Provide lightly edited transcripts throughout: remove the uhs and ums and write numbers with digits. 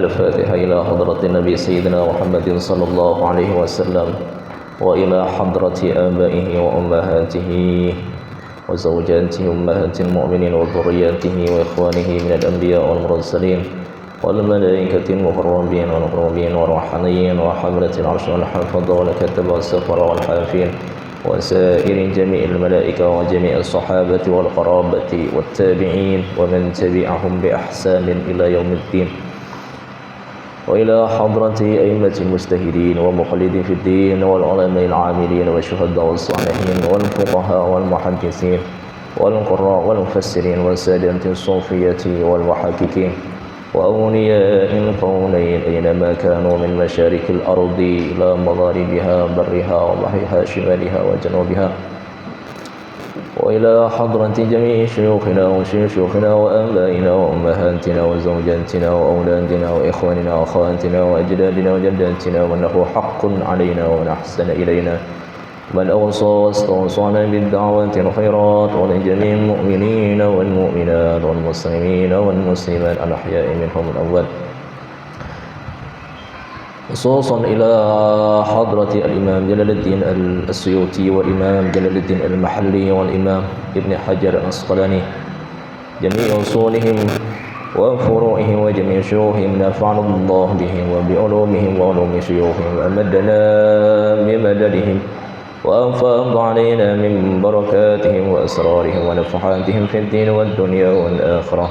الفاتحة إلى حضرة النبي سيدنا محمد صلى الله عليه وسلم وإلى حضرة آبائه وأمهاته وزوجاته أمهات المؤمنين وذرياته وإخوانه من الأنبياء والمرسلين والملائكة المقربين والمقربين والروحانيين وحملة العرش والحفظة والكتب والسفر والحافين وسائر جميع الملائكة وجميع الصحابة والقرابة والتابعين ومن تبعهم بإحسان إلى يوم الدين وإلى حضرة أئمة المجتهدين ومقلدين في الدين والعلماء العاملين والشهداء والصالحين والفقهاء والمحدثين والقراء والمفسرين والسادة الصوفية والمحققين وأولياء الكونين أينما كانوا من مشارق الأرض إلى مغاربها برها وبحرها شمالها وجنوبها وإلى حضرة جميع شيوخنا وشيوخنا وآبائنا وأمهاتنا وزوجاتنا وأولادنا وإخواننا وأخواتنا وأجدادنا وجداتنا ومن له حق علينا ومن أحسن إلينا من أوصى واستوصانا بالدعوات الخيرات ولجميع المؤمنين والمؤمنات والمسلمين والمسلمات الأحياء منهم الأول خصوصا إلى حضرة الإمام جلال الدين السيوطي والإمام جلال الدين المحلي والإمام ابن حجر العسقلاني جميع أصولهم وفروعهم وجميع شيوخهم نفعنا الله بهم وبعلومهم وعلوم شيوخهم وأمدنا بمددهم وأفاض علينا من بركاتهم وأسرارهم ونفحاتهم في الدين والدنيا والآخرة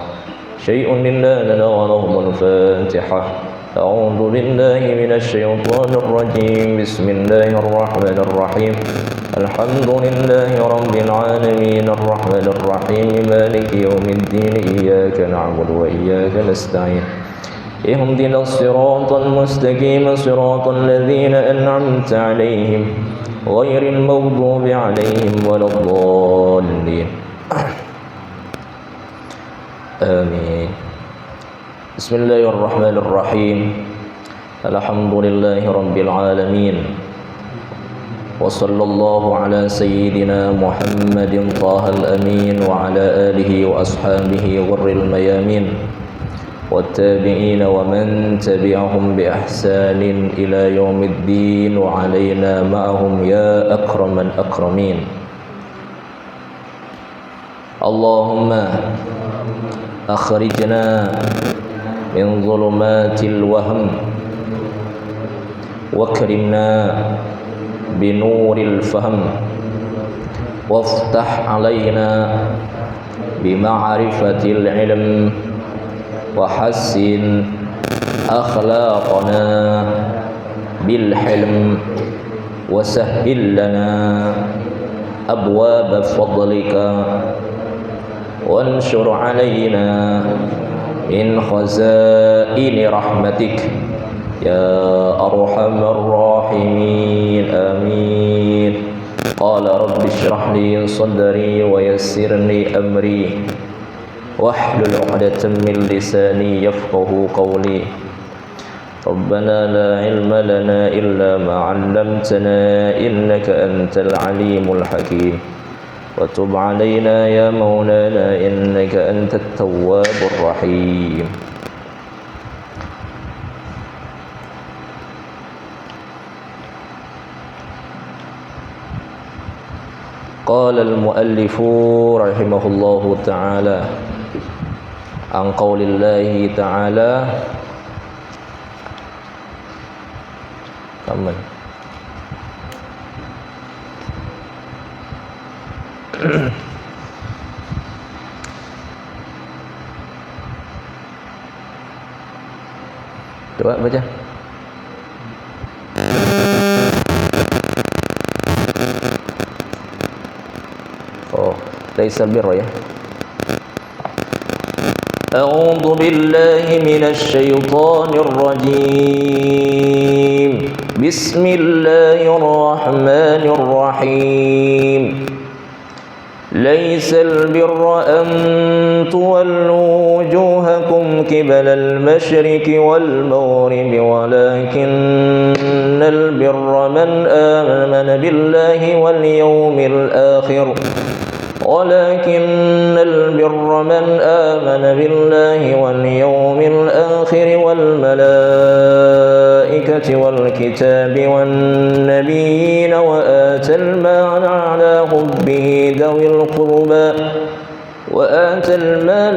شيء لله لنا ولهم الفاتحة أعوذ بالله من الشيطان الرجيم بسم الله الرحمن الرحيم الحمد لله رب العالمين الرحمن الرحيم مالك يوم الدين إياك نعبد وإياك نستعين اهدنا الصراط المستقيم صراط الذين أنعمت عليهم غير المغضوب عليهم ولا الضالين آمين بسم الله الرحمن الرحيم الحمد لله رب العالمين وصلى الله على سيدنا محمد طه الأمين وعلى آله وأصحابه غر الميامين والتابعين ومن تبعهم بإحسان إلى يوم الدين وعلينا معهم يا أكرم الأكرمين اللهم أخرجنا من ظلمات الوهم واكرمنا بنور الفهم وافتح علينا بمعرفة العلم وحسن أخلاقنا بالحلم وسهل لنا أبواب فضلك وانشر علينا من خزائن رحمتك يا أرحم الراحمين آمين قال رب اشرح لي صدري ويسر لي أمري واحلل عقدة من لساني يفقه قولي ربنا لا علم لنا إلا ما علمتنا إنك أنت العليم الحكيم وتب علينا يا مولانا إنك أنت التواب الرحيم قال المؤلف رحمه الله تعالى عن قول الله تعالى أمين coba baca oh laisa birra ya أعوذ بالله من الشيطان الرجيم بسم الله الرحمن الرحيم ليس البر أن تولوا وجوهكم قبل المشرق والمغرب ولكن البر من آمن بالله واليوم الآخر ولكن البر من آمن بالله واليوم الآخر والملائكة والكتاب والنبيين وآتى المال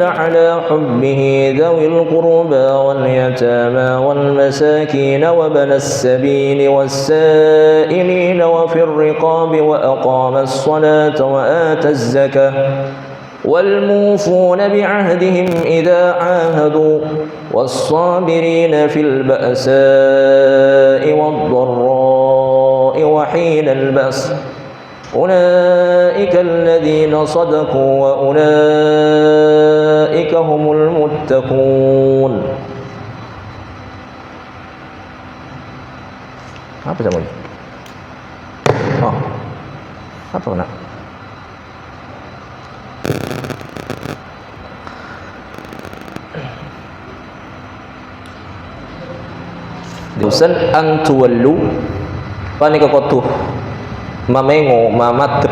على حبه ذوي القربى واليتامى والمساكين وابن السبيل والسائلين وفي الرقاب وأقام الصلاة وآتى الزكاة والموفون بعهدهم إذا عاهدوا والصابرين في البأساء والضراء وحين البأس أولئك الذين صدقوا وأولئك هم المتقون. Apa namanya? Oh, apa nak? Dosen antuwallu panika kotuh mamengo mamat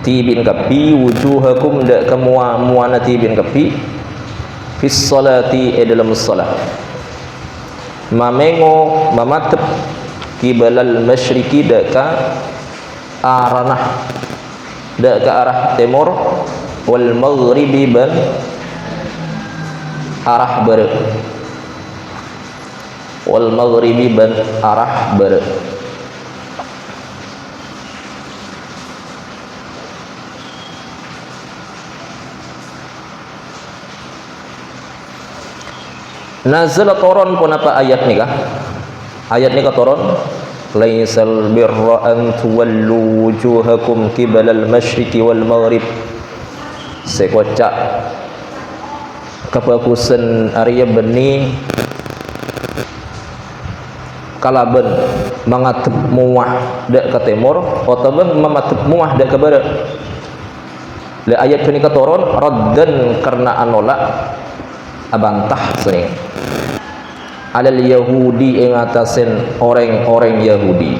tibin kapi wujuhakum dak kamua muana tibin kapi fis salati dalam salat mamengo mamat kibalal masyriqi dak ka aranah dak ka arah timur wal maghribi ban arah barat wal maghribi ban arah barat. Nazal turun pun apa ayat ni kah? Ayat ni kah turun? Laisal birra an tuwallu wujuhakum qibalal masyriqi wal maghrib. Sekocak kebagusan Arya beni kalaben mangatep muah dak ke timur ataupun mamatep muah dak ke barat. Le ayat ni kah turun raddan karena anolak abantah sering alal yahudi ing atasen orang-orang Yahudi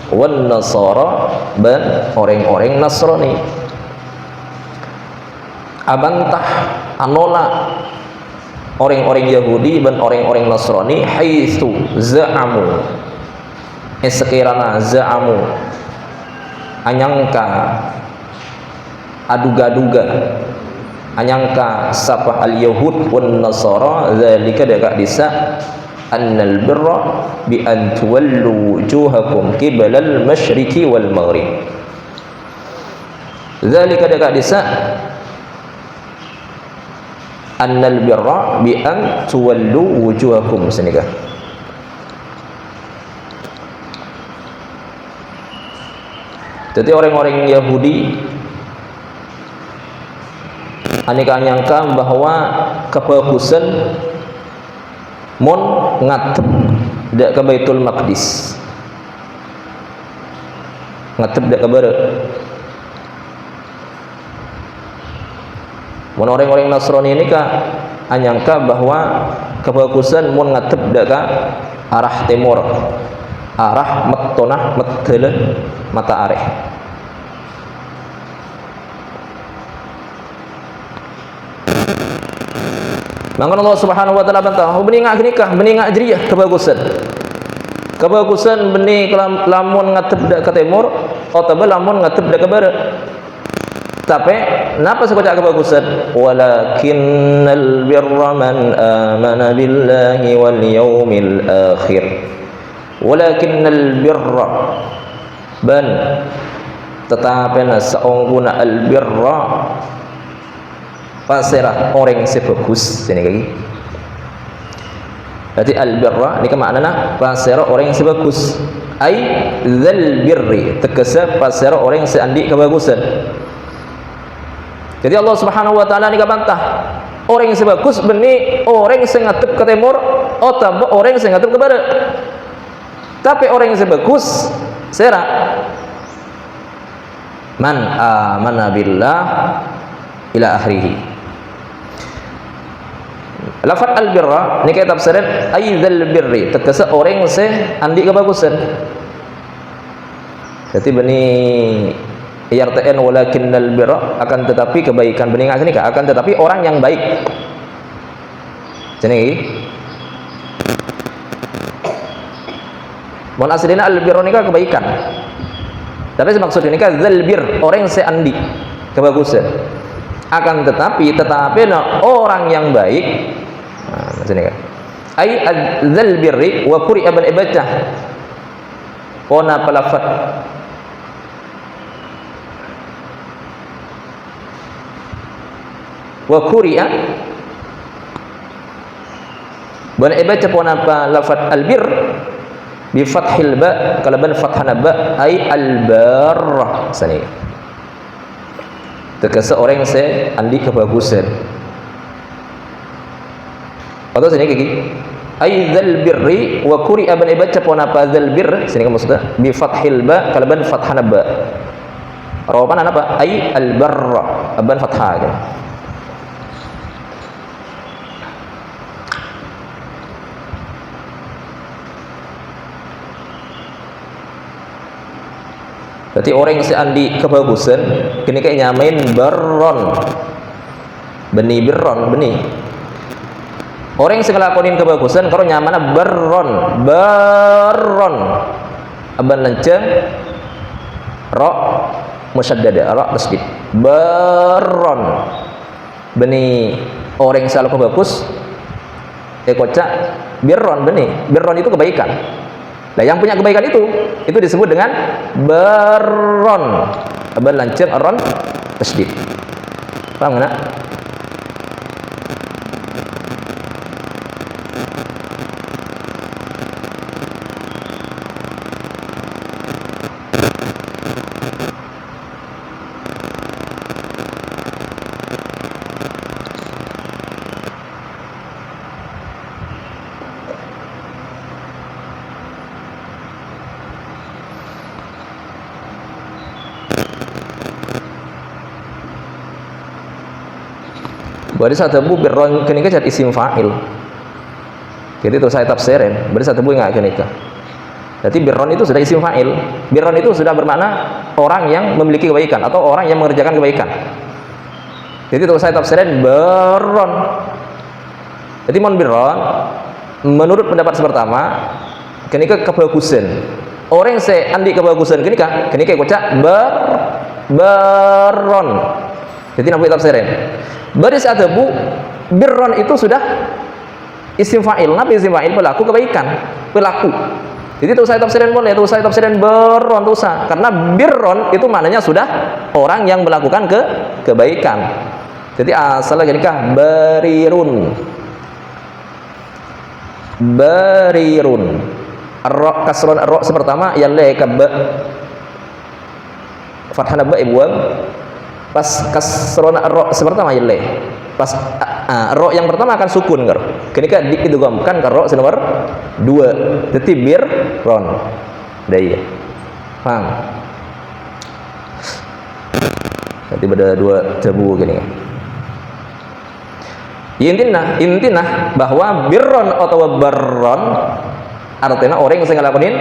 wan nasara ban orang-orang Nasrani abantah anola orang-orang Yahudi ban orang-orang Nasrani haitsu za'amu sekirana za'amu anyangka aduga-duga anyangka sapa al-yahud wan nasara zalika dak disa annal birra bi an tuwallu wujuhakum qibalal masyriqi wal maghrib zalika dak disa annal birra bi an tuwallu wujuhakum senika. Jadi orang-orang Yahudi aneka nyangka bahwa kebagusan mon ngatep dak ke Baitul Maqdis ngatep dak ke barat. Mon orang-orang Nasrani ini ka anyangka bahwa kebagusan mon ngatep dak ke arah timur arah mettonah metdele mata areh. Maka Allah Subhanahu wa taala bantah, beningak nikah, beningak jriyah kebagusan. Kebagusan benih lamun ngatep dak ke timur atau lamun ngatep dak ke barat. Tapi napa sekocak kebagusan? Walakinnal birra man amana billahi wal yaumil akhir. Walakinnal birra ban tetapena saungguna al birra pasirah orang sebagus sini lagi. Berarti al-birra ni ke maknana pasirah orang yang sebagus. Ai dzal birri tekesa pasirah orang yang seandik kebagusan. Jadi Allah Subhanahu wa taala ni bantah orang yang sebagus benih orang yang ngatep ke timur atau orang yang ngatep ke barat. Tapi orang yang sebagus sera man amana billah ila akhirih. Lafaz al-birra ni kita tafsiran aidzal birri tekesa orang se andi kebagusan. Jadi bani IRTN walakinnal birra, akan tetapi kebaikan bening nikah, akan tetapi orang yang baik. Jenenge mon aslina al birra nikah kebaikan. Tapi maksud ini kan zal bir, orang yang seandi kebagusan. Akan tetapi orang yang baik. Nah, sini kan. Ai zal birri wa quri'a bil ibadah. Ona palafat. Wa quri'a bil ibadah pona palafat al bir bi fathil ba, kalaban fathana ba ai al barrah sani. Terkesa orang yang andi kebagusan. Atau sini kaki ai dzal birri wa quri'a ban ibaca pon apa dzal bir sini kan maksudnya bi fathil ba, kalaban fathana ba. Rawapan apa? Ai al barrah, ban fathah kan. Berarti orang yang seandi kebagusan kini kayak nyamain berron beni berron beni orang yang ngelakonin kebagusan kalau nyamana berron aban lanceng ro musyaddada ro tasdid berron beni orang yang selalu kebagus kocak berron itu kebaikan. Nah, yang punya kebaikan itu disebut dengan berron. Abal lanceng ron tasdid. Paham enggak? Berarti satu bu birron kenika jadi isim fa'il. Jadi itu saya tafsirin. Berarti satu bu enggak kenika. Jadi birron itu sudah isim fa'il. Birron itu sudah bermakna orang yang memiliki kebaikan atau orang yang mengerjakan kebaikan. Jadi itu saya tafsirin birron. Jadi mon birron menurut pendapat pertama kenika kebagusan. Orang yang seandi kebagusan kenika kocak berron. Jadi nabi tafsirin. Berarti saat bu birron itu sudah isim fa'il. Nabi isim fa'il pelaku kebaikan, pelaku. Jadi itu saya tafsirin boleh, itu saya tafsirin berron tuh sah. Karena birron itu maknanya sudah orang yang melakukan kebaikan. Jadi asalnya gini kah barirun. Ar-ra kasron ar-ra pertama yalle kab fathana ba ibwam. Pas kasron ar-ra pertama yalle. Pas ro yang pertama akan sukun kan. Ketika diidghamkan ke ro nomor 2. Jadi birron. Daya. Paham? Jadi ada dua jabu gini. Intina bahwa birron atau barron artinya orang yang ngelakonin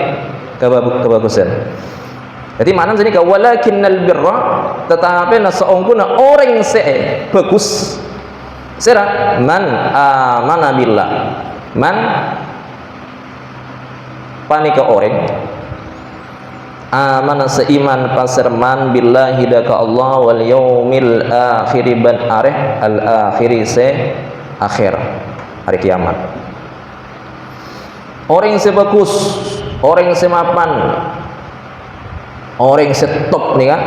kebagusan. Jadi mana sini walakinnal birra tetapi nasaungkuna orang yang bagus. Sira man amana billah. Man panika orang amana seiman pasirman billahi daka Allah wal yaumil akhir ban areh al akhiri akhir hari kiamat. Orang yang bagus, orang yang mapan, orang yang top nih kan,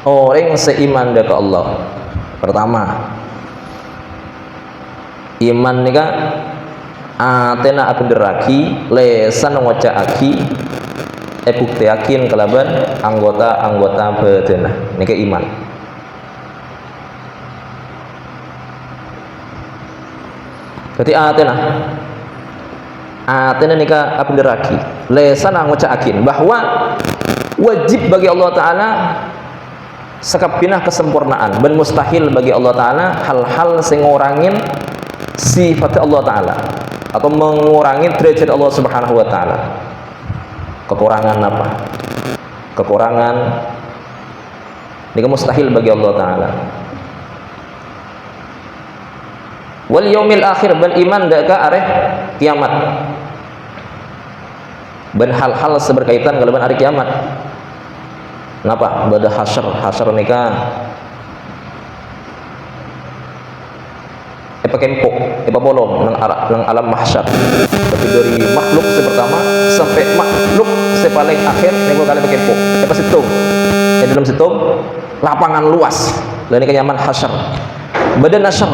orang yang seiman daka Allah. Pertama iman nih kan atena abenderaki lesan ngocaaki bukti yakin kelaban anggota badanah nika iman. Jadi atena nika abenderaki lesan ngocakin bahwa wajib bagi Allah Ta'ala sekabinah kesempurnaan dan mustahil bagi Allah Ta'ala hal-hal sing ngurangin sifat Allah Ta'ala atau mengurangi derajat Allah Subhanahu wa Ta'ala. Kekurangan apa? Kekurangan Ini mustahil bagi Allah Ta'ala. Wal yaumil akhir, bal iman daka areh kiamat. Ben hal-hal seberkaitan kalaban hari kiamat. Kenapa? Bada hasyar nikah. Kempok, bolong nang alam mahsyar. Tapi dari makhluk pertama sampai makhluk paling akhir nego kali kempok. Situ. Dalam situ lapangan luas. Lain kenyaman hasyar. Badan nasyar.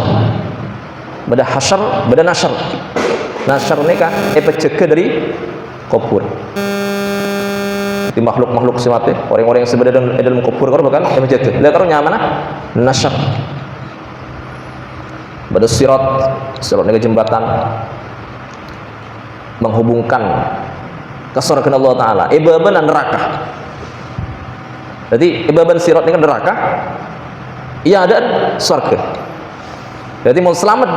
Bada hasyar, bada nasyar. Nasyar nikah ceke dari kubur. Di makhluk-makhluk semate, orang-orang yang sebenarnya dalam kubur kan bukan ceke. Lihat karo nyaman nasyar. Pada sirat ini jembatan menghubungkan ke surga Allah Ta'ala, ibaban dan neraka. Jadi ibaban sirat ini kan neraka, iya ada surga. Jadi mau selamat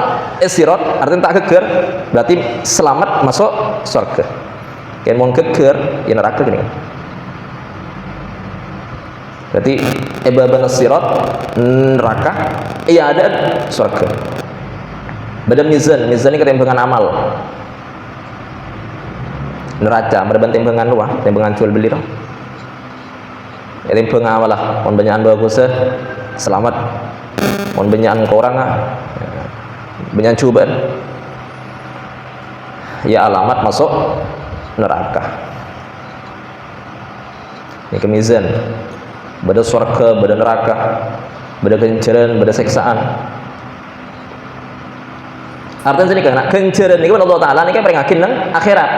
sirat artinya tak keker, berarti selamat masuk surga. Kan mau keker ya neraka gini. Berarti ibaban sirat neraka, iya ada surga. Badan mizan ini ketimbangan amal. Neraca, berban timbangan luah, timbangan jual beli dong. Timbangan amal lah, mon banyakan bagus selamat, mon banyakan korang banyakan cobaan. Ya alamat masuk neraka. Ini kemizan. Bada surga, bada neraka, bada kencaran, bada seksaan. Artinya ini karena kencaran ini Allah Ta'ala ini kan peringakin nang akhirat.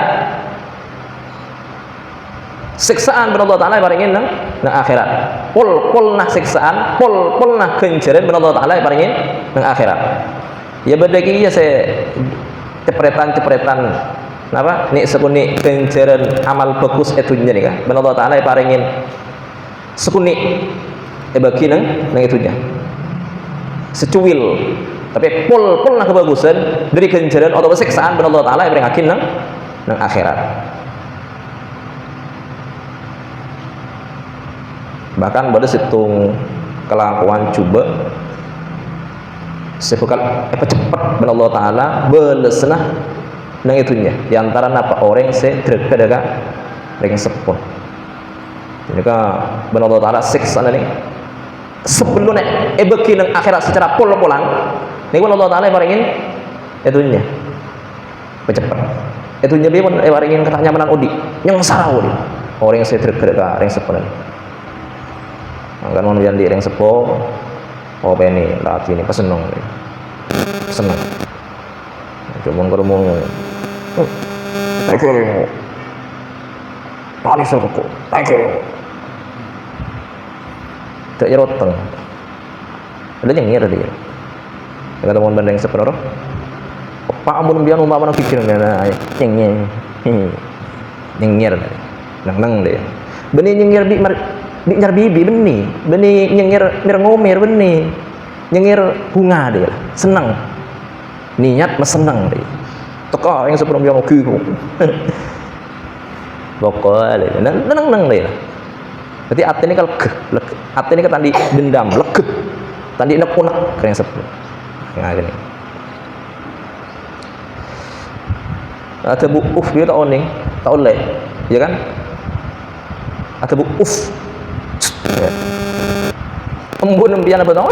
Siksaan Allah Ta'ala paringin nang akhirat. Pol nah siksaan, pol nah kencaran Allah Ta'ala paringin nang akhirat. Ya beda ki ya saya cepretan napa nih sekuni kencaran amal bagus itunya nih kan Allah Ta'ala paringin sekuni bagi nang itunya secuil. Tapi pol nah kebagusan dari kencaran atau siksaan Allah Ta'ala yang beringakin nang akhirat. Bahkan pada situng kelakuan coba sebekal cepat Allah Ta'ala belesnah nang itunya diantara apa orang sedrek daga ring sepon. Ini kan Allah Ta'ala siksaan ini sebelumnya bagi nang akhirat secara pol-polan. Ini pun Allah Ta'ala paringin itunya cepat. Itunya dia pun paringin kata nyamanan odi yang sarau dia. Orang yang saya tergerak yang sepenuhnya. Kan mau jadi yang sepo. Oh ini laki ini pesenong. Senang. Cuma kerumung. Tak kira. Paling serku. Tak kira. Tak jeroteng. Ada yang ngira dia. Kata mohon bandeng sepenuh. Pak amun biar umpama nak pikir na nyengir nang deh. Benih nyengir bi nyar bibi benih nyengir ngomir benih nyengir bunga deh. Senang. Niat mas senang deh. Toko yang sepenuh biar oke. Pokoknya nang deh. Berarti hati ini kalau hati ini kan tadi dendam legeh. Tadi unek yang sepenuh. Yang gini. Ada bu dia tak oning, tak oleh, ya kan? Ada bu ya. Embun empian apa tahu?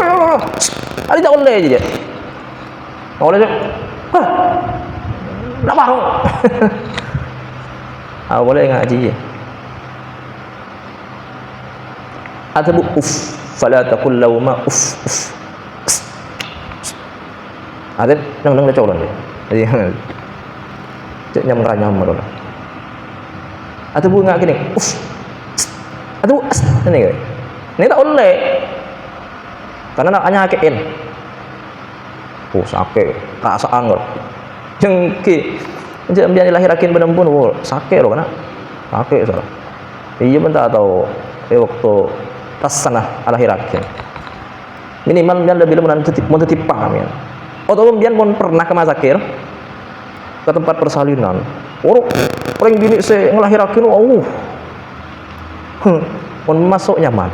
Ada tak oleh aja. Tak oleh je. Nak baru. Boleh ngaji ya. Ada bu fala taqul lawma ada nang coba deh. Jadi cek nyam lah. Atau bunga gini, atau ini tak oleh, karena nak hanya hakein. Sakit, rasa anggur, jengki, jangan biar dilahirakin benar pun, sakit loh, karena sakit salah. Iya pun tak tahu, waktu pas sana alahirakin. Minimal biar lebih mau tetipah ya. Atau biar pun pernah ke masakir ke tempat persalinan. Orang bini saya ngelahirakin pun masuk nyaman.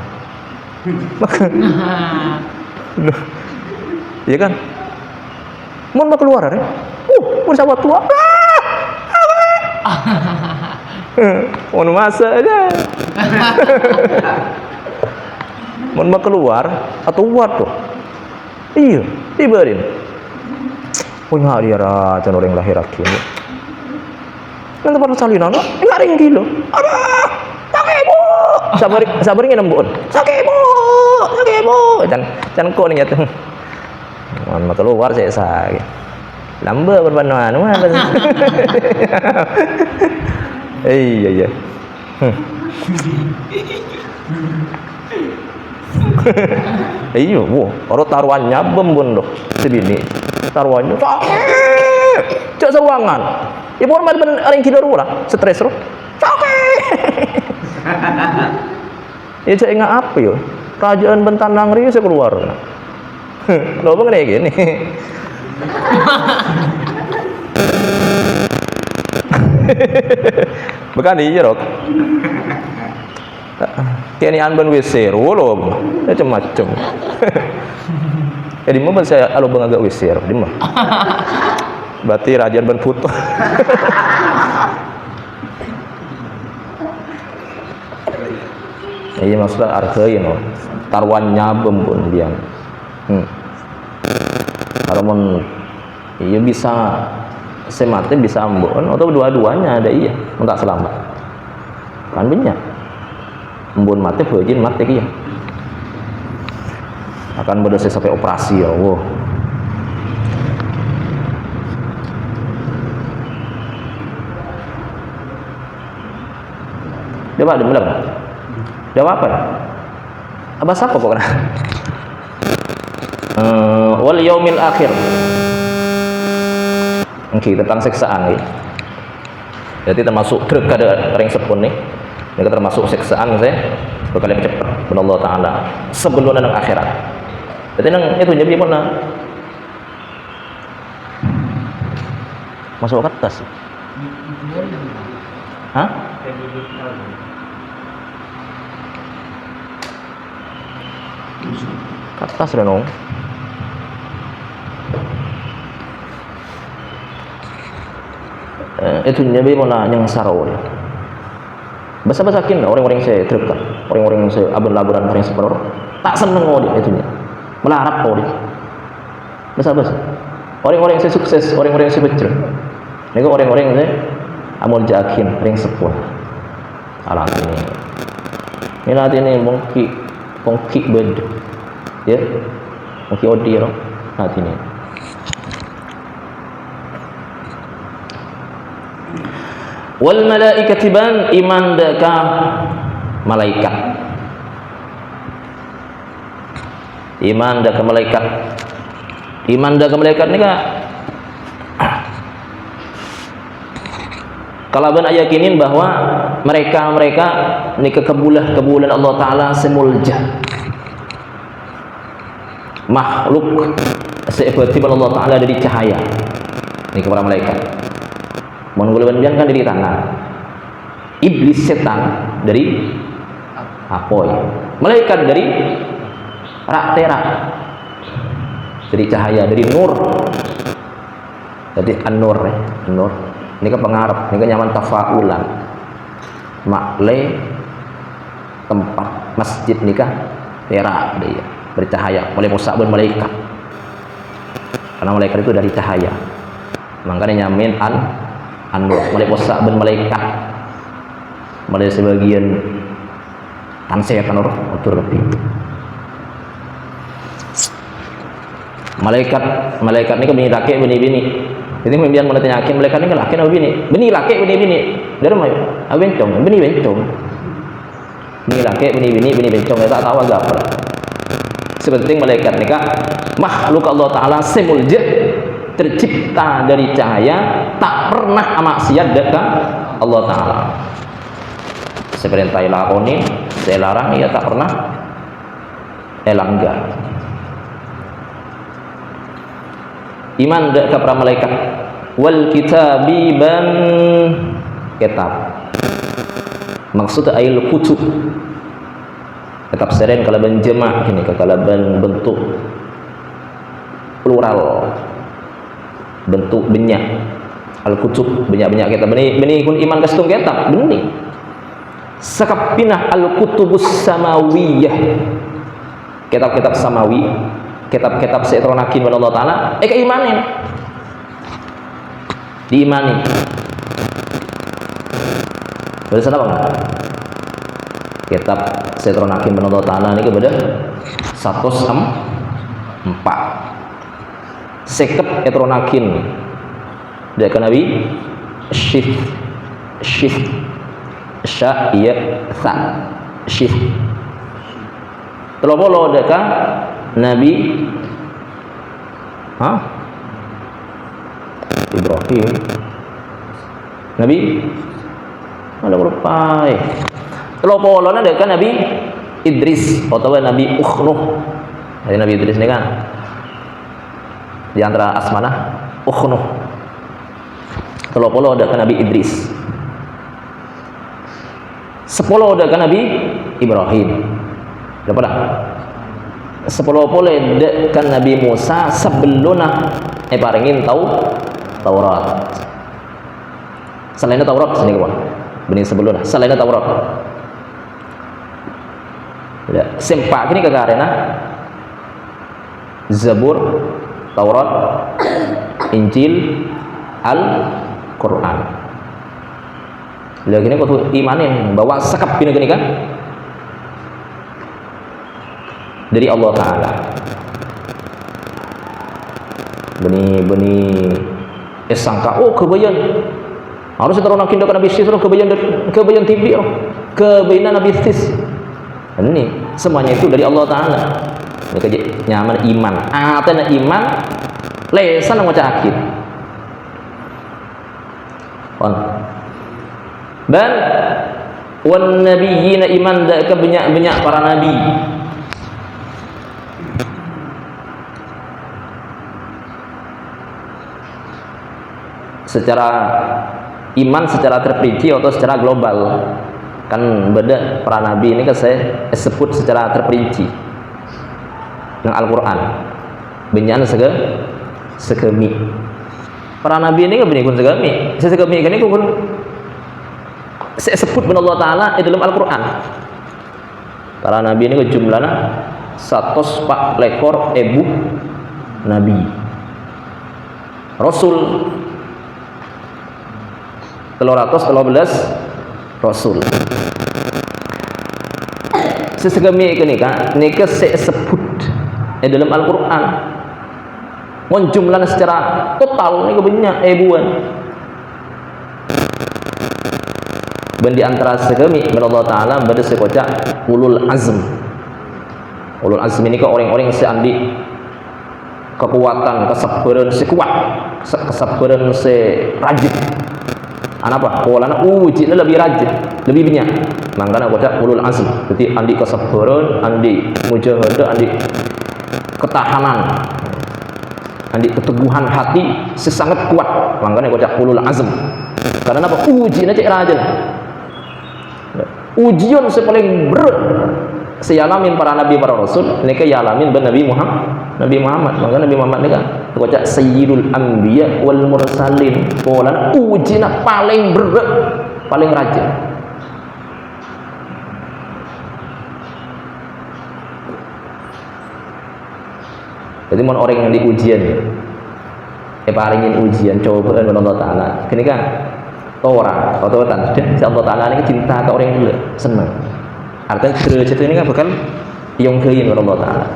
Iya kan? Mun mau keluar ya? Mun sawat tua. Mun masa aja. Mun mau keluar atau waduh. Iya, diberin. Punya dia raja orang lahir akhir. Nanti pada salinan, enggak ring kilo. Abah, sakit bu. Sabarin nembun. Sakit bu. Jangan kau nih nyata. Mun mau keluar saya sakit. Lamba berbanuan mah. Iya. Iya, orang taruhannya bembun doh, sebini taruhannya cak seruangan. Ibu orang bener orang kilo lah, stres roh, sakit. Ya cak ingat apa yo? Kerajaan Bentanang Rio saya keluar. Lo bang kayak gini. Bukan iya rok. Kini anban WC lo, macam-macam. Di mana saya alo bang agak WC di mana? Berarti raja ban foto. Iya maksudnya arkein loh. Tarwannya bembun dia. Kalau mau iya bisa semate bisa ambon atau dua-duanya ada iya, enggak selamat. Kan banyak. Embun mati, virgin mati kia. Akan berdasar sampai operasi ya Allah. Dia apa? Dia bilang dia apa? Apa siapa kok kena? Wal yaumil akhir. Oke, tentang siksaan nih. Jadi termasuk truk ada ring sepun nih. Ini termasuk siksaan saya berkali cepat kepada Allah Taala sebelum dan akhirat. Jadi nang itu jadi mana? Masuk ke atas. Hah? Ke atas renong. Itu jadi mana yang sarau. Basa-basakin orang-orang saya terdekat, orang-orang saya abon-laboran orang separuh tak seneng dia itunya, melarat dia. Basa-basa. Orang-orang saya sukses, orang-orang saya becek. Nego orang-orang saya amul jakin, orang sepuluh. Alat ini. Ini nanti ini bongki bed, ya, bongki odi loh, nanti ini. Wal malaikati ban iman daka malaikat. Iman daka malaikat. Iman daka malaikat ni kah? Kalau ban yakinin bahwa mereka ni kebulan Allah Taala semulja. Makhluk seperti Allah Taala dari cahaya. Ni kepada malaikat. Menggulungan kan dari tanah. Iblis setan dari apoy. Malaikat dari terak. Dari cahaya, dari nur. Jadi an-nur an-nur. Ini kan pengarap, ini kan nyaman tafaulan. Makle tempat masjid nikah terak dia, bercahaya, oleh musabun malaikat. Karena malaikat itu dari cahaya. Makanya nyamin an-nur, mulai posak ben malaikat, mulai sebagian tanseh kan orang atur lebih. Malaikat ni kan bini laki bini. Jadi membian mana tanya malaikat ni kan laki atau bini laki bini. Dari mana? Bencong, bini bencong. Bini laki bini bencong. Tak tahu agak apa. Sepenting malaikat ni kan makhluk Allah Taala semulja, tercipta dari cahaya, tak pernah maksiat dekat Allah Taala. Seperintah lakoni, saya larang, ia tak pernah langgar. Iman dekat para malaikat. Wal kitabi ban kitab. Maksud ayat kutub. Ketafsiran kalaban jema' kini kalaban bentuk plural, bentuk banyak. Al-kutub banyak-banyak kitab beni kun iman kastung kitab beni sakapinah al-kutubus samawiyah, kitab-kitab samawi, kitab-kitab setronakin Allah Ta'ala keimanin diimani berasa apa kitab setronakin Allah Ta'ala ini kepada 104 sekep etronakin dari Nabi syif sya iya tha syif telopolo deka Nabi Ibrahim Nabi ada berapa telopolo deka Nabi Idris atau Nabi Ukhnuh. Jadi Nabi Idris ini kan di antara asmana Ukhnuh. Telopolo ada ke Nabi Idris, 10 ada ke Nabi Ibrahim, berapa dah? 10 pole ada ke Nabi Musa sebelumnya parengin Taurat. Selainnya Taurat sini kawan, benih sebelumnya. Selainnya Taurat, ya, sempak ini kekarena Zabur, Taurat, Injil, Al-Quran. Lagi ini kau imanin bahwa sekap gini kan dari Allah Ta'ala. Benih sangka kebayan harus taruh nak kindak Nabi Sis, kebayan TV, kebayan Nabi Sis. Ini semuanya itu dari Allah Ta'ala. Ini nyaman iman. Atena iman lesan mau cakit. Dan wan nabiyina iman dak ke banyak para nabi. Secara iman secara terperinci atau secara global kan beda para nabi ini kan saya sebut secara terperinci dengan Al-Quran benyan segemi para nabi ini kan benikun segemi ini kan saya sebut benar Allah Ta'ala di dalam Al-Quran. Para nabi ini kan jumlahnya 104 nabi Rasul 313 Rasul sesegemi ini kan ini saya sebut di dalam Al-Quran mon jumlahnya secara total ini banyak ribuan. Dan di antara segemi Allah Ta'ala pada sekocak ulul azm. Ulul azm ini ke orang-orang seandi kekuatan, kesabaran sekuat, kesabaran serajin. Apa? Polanya uji lebih rajin, lebih banyak. Makanya kocak ulul azm. Jadi andi kesabaran, andi mujahadah, andi ketahanan, andi keteguhan hati sesangat kuat. Makanya kocak ulul azm. Karena apa? Uji cek rajin. Ujian sepaling berat sealamin para nabi para rasul ini ke yalamin ben Nabi Muhammad. Maka Nabi Muhammad ini kan kocak sayyidul anbiya wal mursalin. Polan ujian paling berat, paling rajin. Jadi mon orang yang di ujian paringin ujian cobaan Allah Ta'ala kini kan orang atau tanda Allah Ta'ala ini cinta ke orang dulu senang artinya derajat ini kan bakal yang kein Allah Ta'ala.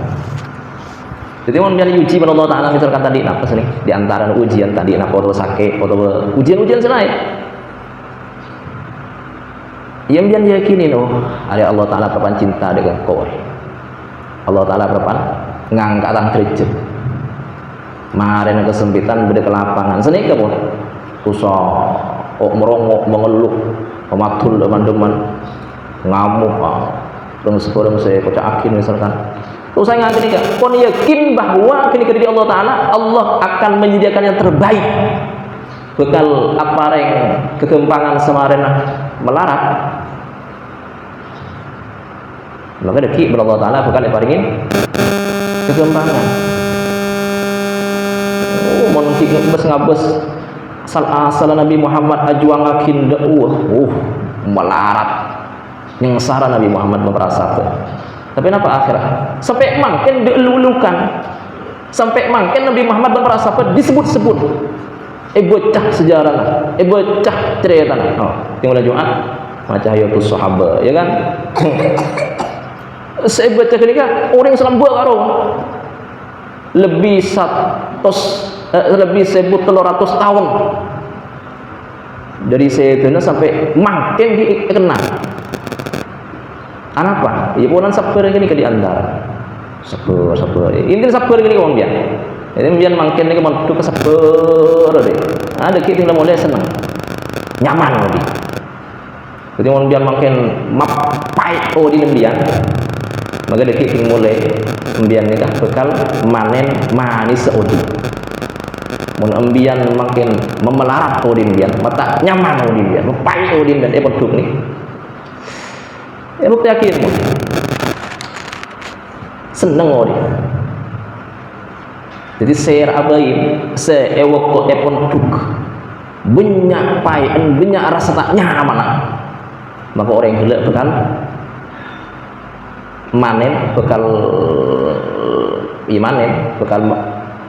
Jadi mau menjadi uji Allah Ta'ala misalkan tadi apa sih di antara ujian tadi nak atau sakit atau ujian selain yang biar yakini ada Allah Ta'ala kapan cinta dengan kau Allah Ta'ala kapan ngangkat derajat kemarin kesempitan beda kelapangan seni pun usah merongok mengeluh pematul teman-teman ngamuk terus sekarang saya kocak akin misalkan terus saya ngerti nih kon yakin bahwa kini dari Allah Ta'ala Allah akan menyediakan yang terbaik bekal apa yang kekembangan semarin melarat Maka deki Allah Ta'ala bakal diparingin kegembangan. Mun ngabes asal Nabi Muhammad ajuangakin dakwah melarat nyengsara Nabi Muhammad memperasakan. Tapi apa akhirnya sampai mangken dielulukan, sampai mangken Nabi Muhammad memperasakan disebut-sebut bocah sejarah bocah cerita tinggal Jumat macam hayatus sahabat ya kan. Saya baca ketika orang Islam buat karo lebih 1.300 tahun dari Sayyidina sampai makin dikenal. Apa? Ya punan sabar ini ke di antara sabar. Ini sabar ini wong dia. Ini biar makin ini ke sabar deh. Ada kita yang mulai senang, nyaman lagi. Jadi mau biar makin mapai di nembian. Maka dia kita mulai nembian ini kan bekal manen manis seudi. Mun ambian makin memelarat odin mata nyaman odin mapai odin produk nih. Bukti yakin seneng odin. Jadi share abain seewok kok produk banyak pai banyak rasa tak nyaman. Maka orang yang gelap bekal manen bekal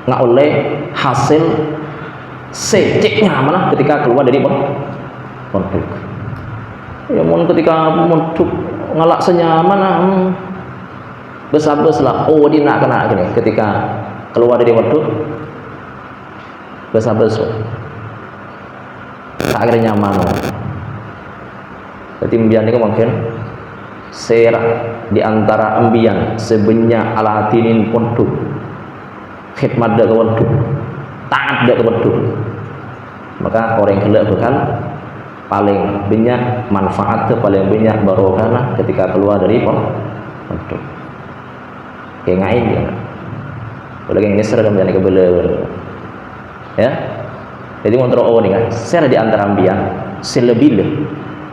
nggak oleh hasil seceknya mana ketika keluar dari produk. Ya mon ketika produk ngalak senyaman besar-besar lah dia nak kena gini ketika keluar dari produk besar-besar tak kira nyaman. Jadi ambian ini mungkin serah di antara ambian sebenarnya alatinin produk khidmat dak produk taat dak produk. Maka orang yang gelap bukan paling banyak manfaat paling banyak barokah ketika keluar dari produk. Kayak ngain dia. Kalau yang ini seragam jadi kebele. Ya. Jadi untuk ini kan, share di antara ambian selebih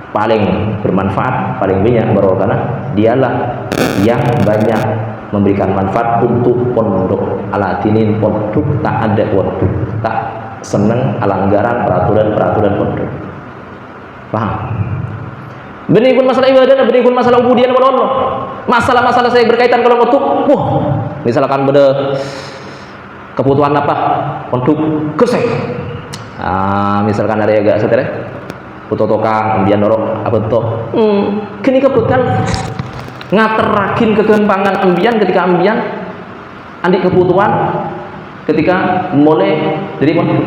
paling bermanfaat, paling banyak barokah dialah yang banyak memberikan manfaat untuk pondok alatinin pondok tak ada produk tak seneng alanggaran peraturan pondok. Paham? Benih pun masalah ibadah, benih pun masalah ubudian kepada Allah. Masalah-masalah saya berkaitan kalau untuk misalkan beda kebutuhan apa untuk kesek. Misalkan ada agak setere puto tokang ambian dorok apa tuh kini kebetulan ngaterakin kegembangan ambian ketika ambian andik kebutuhan ketika mulai dari produk.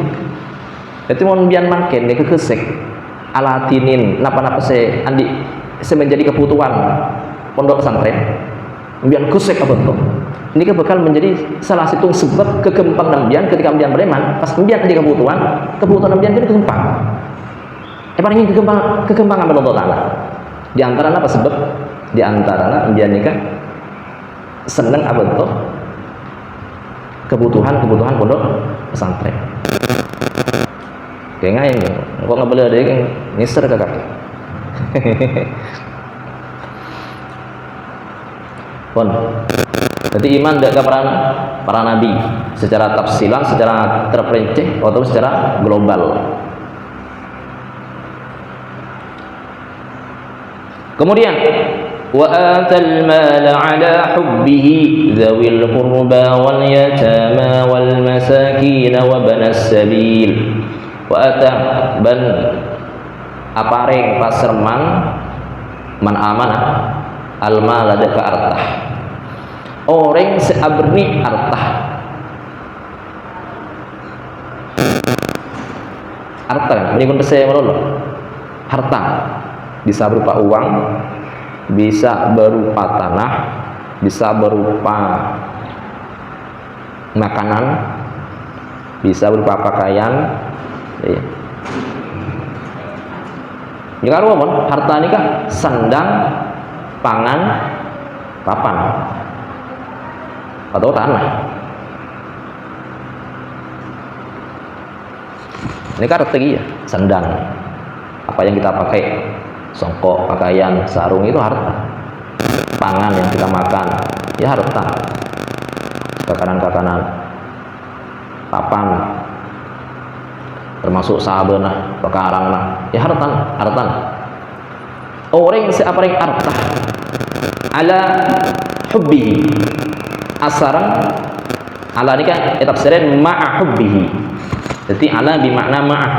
Jadi mau ambian makin nih kekesek alatinin napa saya andi saya menjadi kebutuhan pondok pesantren ambian kesek apa tuh ini bakal menjadi salah satu sebab kegempang ambian ketika ambian bereman pas ambian andi kebutuhan ambian jadi kegempang. Paling kekembangan Allah Ta'ala. Di antara apa sebab? Di antara ambian nikah seneng apa tuh? Kebutuhan pondok pesantren. Kayak ini, kok nggak boleh ada yang ngiser kakak. Pon. Jadi iman tidak kepada para nabi secara tafsilan, secara terperinci atau secara global. Kemudian wa atal mal ala hubbihi dzawil qurba wal yatama wal masakin wa banas sabil wa atah ban apareng pasarman man amanah al mal ka artah orang seaberni artah kan ini pun saya melolo harta bisa berupa uang, bisa berupa tanah, bisa berupa makanan, bisa berupa pakaian. Jika ruang harta ini kan sandang, pangan, papan, atau tanah. Ini kan strategi ya, sandang. Apa yang kita pakai? Songkok, pakaian, sarung itu harta. pangan yang kita makan, ya harta. Kakanan-kakanan, papan, termasuk sabana, pekarang, ya harta. Orang siapa yang harta ala hubbihi asarang ala ni kan tafsiran ma'a hubbihi. Jadi ala bermakna ma'a.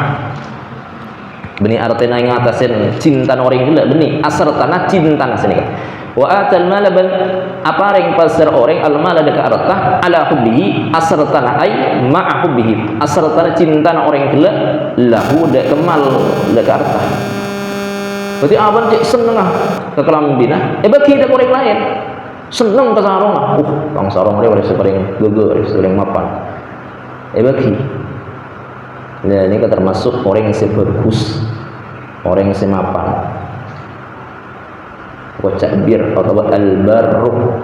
Beni artinya ngatasin cinta orang gila beni asar tanah cinta sini kan. Wa atal mala ban apa ring pasar orang al mala deka arta ala hubbihi asar tanah ai ma'a hubbihi. Asar tanah cinta orang gila lahu de kemal deka arta. Berarti abang cek seneng ke kelam bina, bagi dak orang lain seneng ke sarong bang sarong dia harus paling geger, harus paling mapan. Bagi, nah ini termasuk orang yang sebagus, orang yang semapan. Wacak bir atau al-barru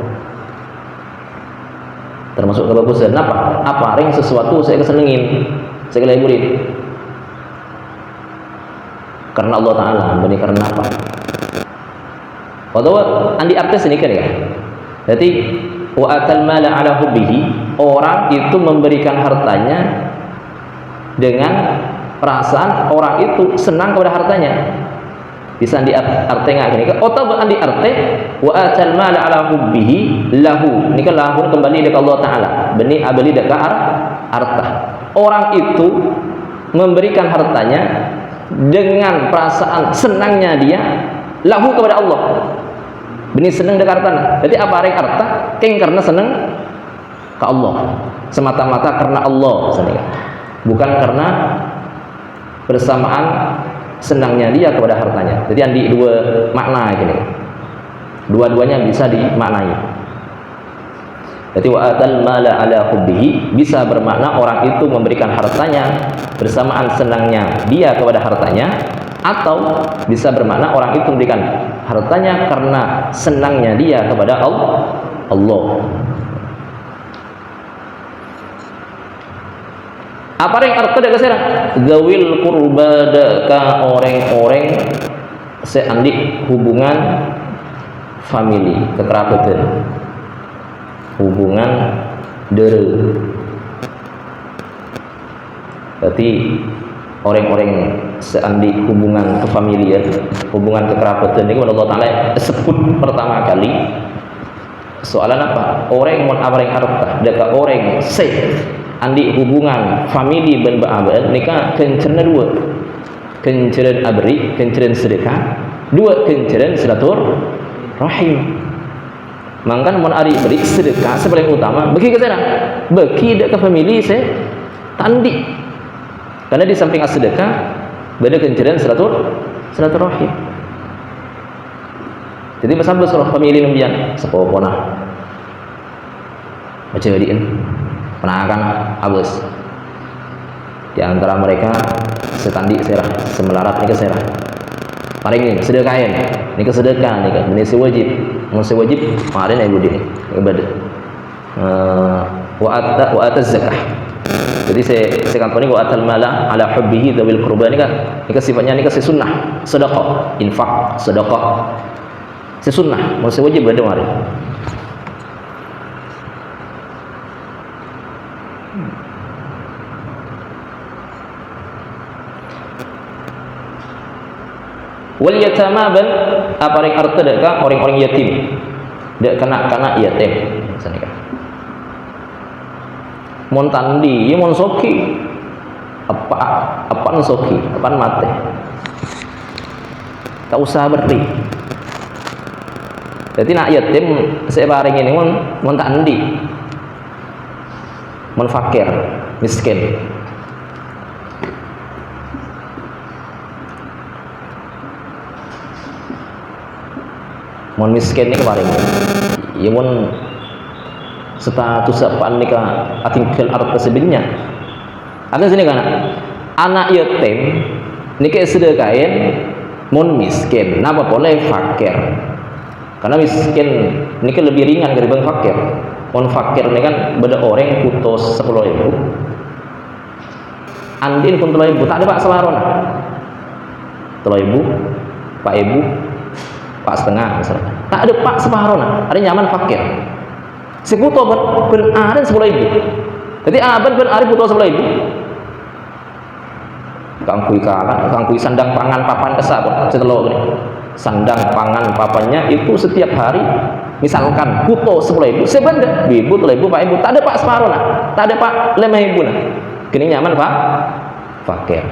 termasuk kebagusan. Apa ring sesuatu saya kesenengin, saya kelahirin. Karena Allah Ta'ala, benih karena apa? Atau andi artis ini kan ya. Jadi wa atal mala ala hubbihi, orang itu memberikan hartanya dengan perasaan orang itu senang kepada hartanya. Bisa andi arte nggak gini kan? Atau andi arte wa atal mala ala hubbihi lahu. Ini kan lahu kembali dekat Allah Ta'ala. Benih abali dekat harta. Orang itu memberikan hartanya dengan perasaan senangnya dia lahu kepada Allah. Benih senang dekat harta. Jadi apa arek harta? Keng karena senang ke Allah. Semata-mata karena Allah, bukan karena bersamaan senangnya dia kepada hartanya. Jadi andi dua makna gini. Dua-duanya bisa dimaknai. Jadi wa atal mala ala hubbihi bisa bermakna orang itu memberikan hartanya bersamaan senangnya dia kepada hartanya, atau bisa bermakna orang itu memberikan hartanya karena senangnya dia kepada Allah. Apa yang arti dekat sekarang? Zawil qurba deka orang-orang seandik hubungan family, kekerabatan, hubungan dere. Berarti orang-orang seandik hubungan kefamilian, hubungan kekerabatan ini Allah Ta'ala sebut pertama kali. Soalan apa? Orang mon apa yang harta deka orang se andi hubungan family ben baaban nikah kencerna dua, kenceran abri, kenceran sedekah, dua kenceran silatur rahim. Mangkan mon ari beri sedekah sepaling utama bagi ke sana, bagi dek ke family saya tandi. Karena di samping sedekah beda kenceran silaturahim. Jadi bersama surah family nembian sepopona. Baca diin. Penakan abus. Di antara mereka setandi serah, semelarat nih serah. Paling ini sedekahin, ini kesedekah nih kan, ini sewajib, mau sewajib kemarin ibu ini ibadah. Wa ataz zakah. Jadi saya kampanye wa atal mala ala hubbihi dzawil qurba ini kan, ini sifatnya ini kasih sunnah, sedekah, infak, sedekah. Si sunnah, mau sewajib ada kemarin. Wal yatama ban apa yang arti deka orang-orang yatim, dek kanak-kanak yatim, misalnya kan. Mon tandi, ya mon soki, apa soki, apa mate, tak usah berdi. Jadi nak yatim saya bareng ini mon tandi, mon fakir, miskin. Mon miskin ini kemarin, ya mon status apaan nikah atingkel arta sebenarnya. Ada sini kan anak yatim nikah sedekahin mon miskin, napa boleh fakir? Karena miskin nikah lebih ringan daripada fakir. Mon fakir ini kan beda orang putus 10.000, andin pun 10.000, tak ada pak selaron, 10.000, pak ibu, pak setengah misalnya. tak ada pak separuh nah, ada nyaman fakir. Sekutu ben aren 10.000. Jadi aban ben aren butuh 10.000. Kangkui sandang pangan papan kesah setelok gini. Sandang pangan papannya itu setiap hari misalkan butuh 10.000 sebenarnya 1.000 2.000 Pak Ibu tak ada pak separuh nah, tak ada pak 5.000 nah. Kini nyaman pak fakir.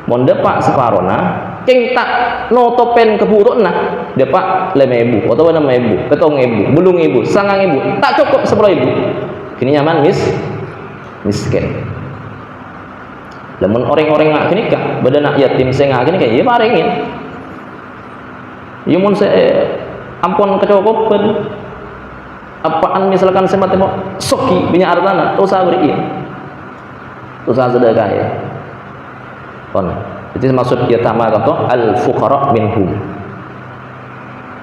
Mon pak separuh nah, keng tak notopen kebutuhan nah, dia pak 5.000 atau 6.000, 7.000, 8.000, 9.000 tak cukup 10.000. Kini nyaman miskin. Lamun orang-orang ngak kini kah, badan nak yatim saya ngak kini kah, ya paringin. Ya mun saya ampun kecokopan. Apaan misalkan saya mati mau soki punya hartana, usah beri, usah sedekah ya. Kon, itu maksud yatama kata al fuqara minhum.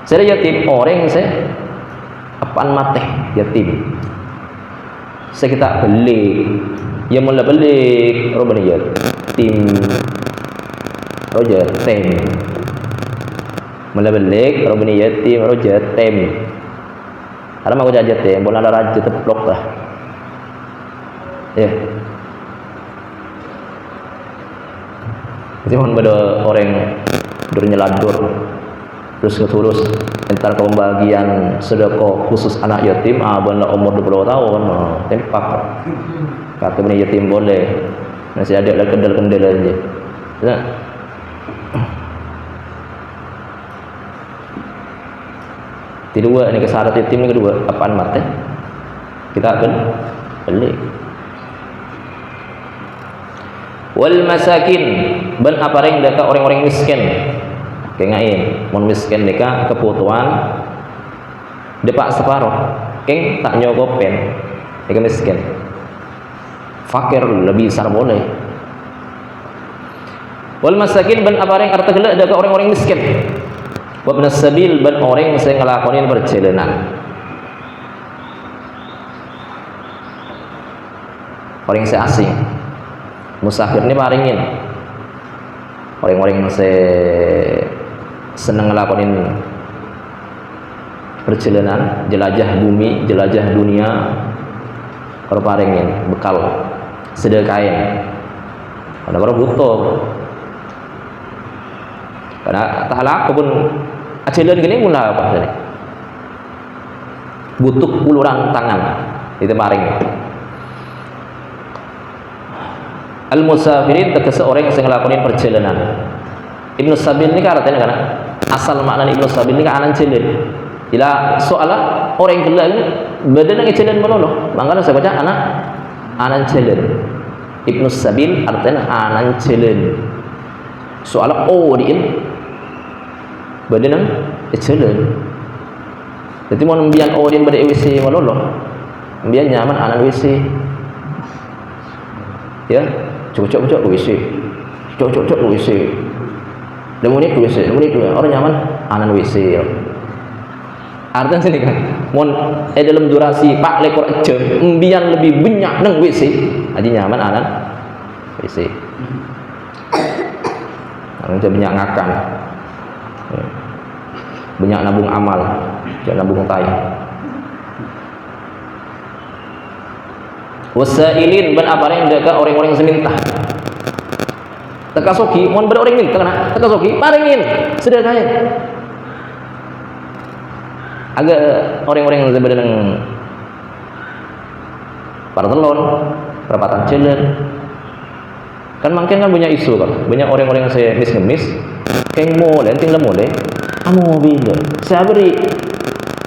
Saya yatim orang saya apaan mati yatim. Saya kita beli. Ya mula balik robani yatim roja tem mula balik robani yatim roja tem ada mau jajan tem bola ada raja teplok lah ya jadi mohon pada orang bernyelandur terus ketulus entar pembagian sedekah khusus anak yatim abang umur 20 tahun tempak kata bini yatim boleh masih ada lah kendal-kendal aja nah. Kedua ini kesyarat yatim ini kedua apaan mati kita akan beli wal masakin ben apareng dekat orang-orang miskin kengain mon miskin deka kebutuhan depak separuh keng tak nyogopen deka miskin fakir lebih besar boleh. Wal masakin ban apareng arta gela ada orang-orang miskin. Wa ibn sabil ban orang sing ngelakonin perjalanan. Orang se asing. Musafir ini paringin. Orang-orang se seneng ngelakonin perjalanan, jelajah bumi, jelajah dunia. Kalau paringin bekal sedekain karena baru butuh karena tak laku pun acilan gini mula apa tadi butuh uluran tangan itu paring al musafirin ke seorang yang ngelakuin perjalanan Ibnu Sabil ini kan artinya karena asal makna Ibnu Sabil ini kan anan cilin ila soalnya orang gila ini badan yang cilin meloloh makanya saya baca anan cilin Ibnu Sabil artinya anan cilin soalnya diin badan yang cilin jadi mau nembian diin pada WC meloloh nembian nyaman anan WC ya cocok WC cocok WC demunit WC demunit orang nyaman anan WC artinya sini kan mon dalam durasi pak lekor jam embian lebih banyak nang WC aja nyaman anan WC anan banyak ngakan banyak nabung amal jangan nabung tai wasailin ban apareng dekat orang-orang yang semintah teka soki mon ber orang minta kena teka soki paringin sedekahnya agak orang-orang yang sebenarnya partelon perapatan jalan kan makin kan punya isu kan banyak orang-orang yang saya ngemis kayak mau dan tinggal mau deh mobil saya beri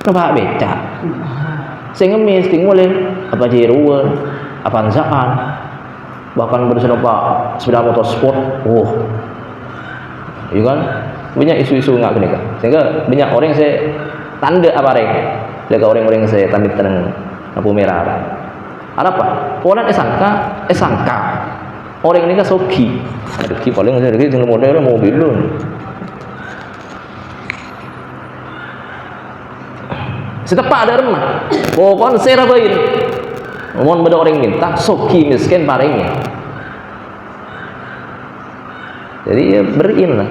kepak beca saya ngemis tinggal boleh apa jeruan apa ansaan bahkan bersenapa sepeda motor sport iya kan banyak isu-isu nggak kena sehingga banyak orang yang saya tanda apa lega orang-orang yang saya tanda tenang lampu merah apa orang esangka orang ini kan soki rezeki paling rezeki tinggal modal mobil lu setepak ada remah pokoknya saya rabain mohon beda orang minta soki miskin paringnya jadi ya beriin lah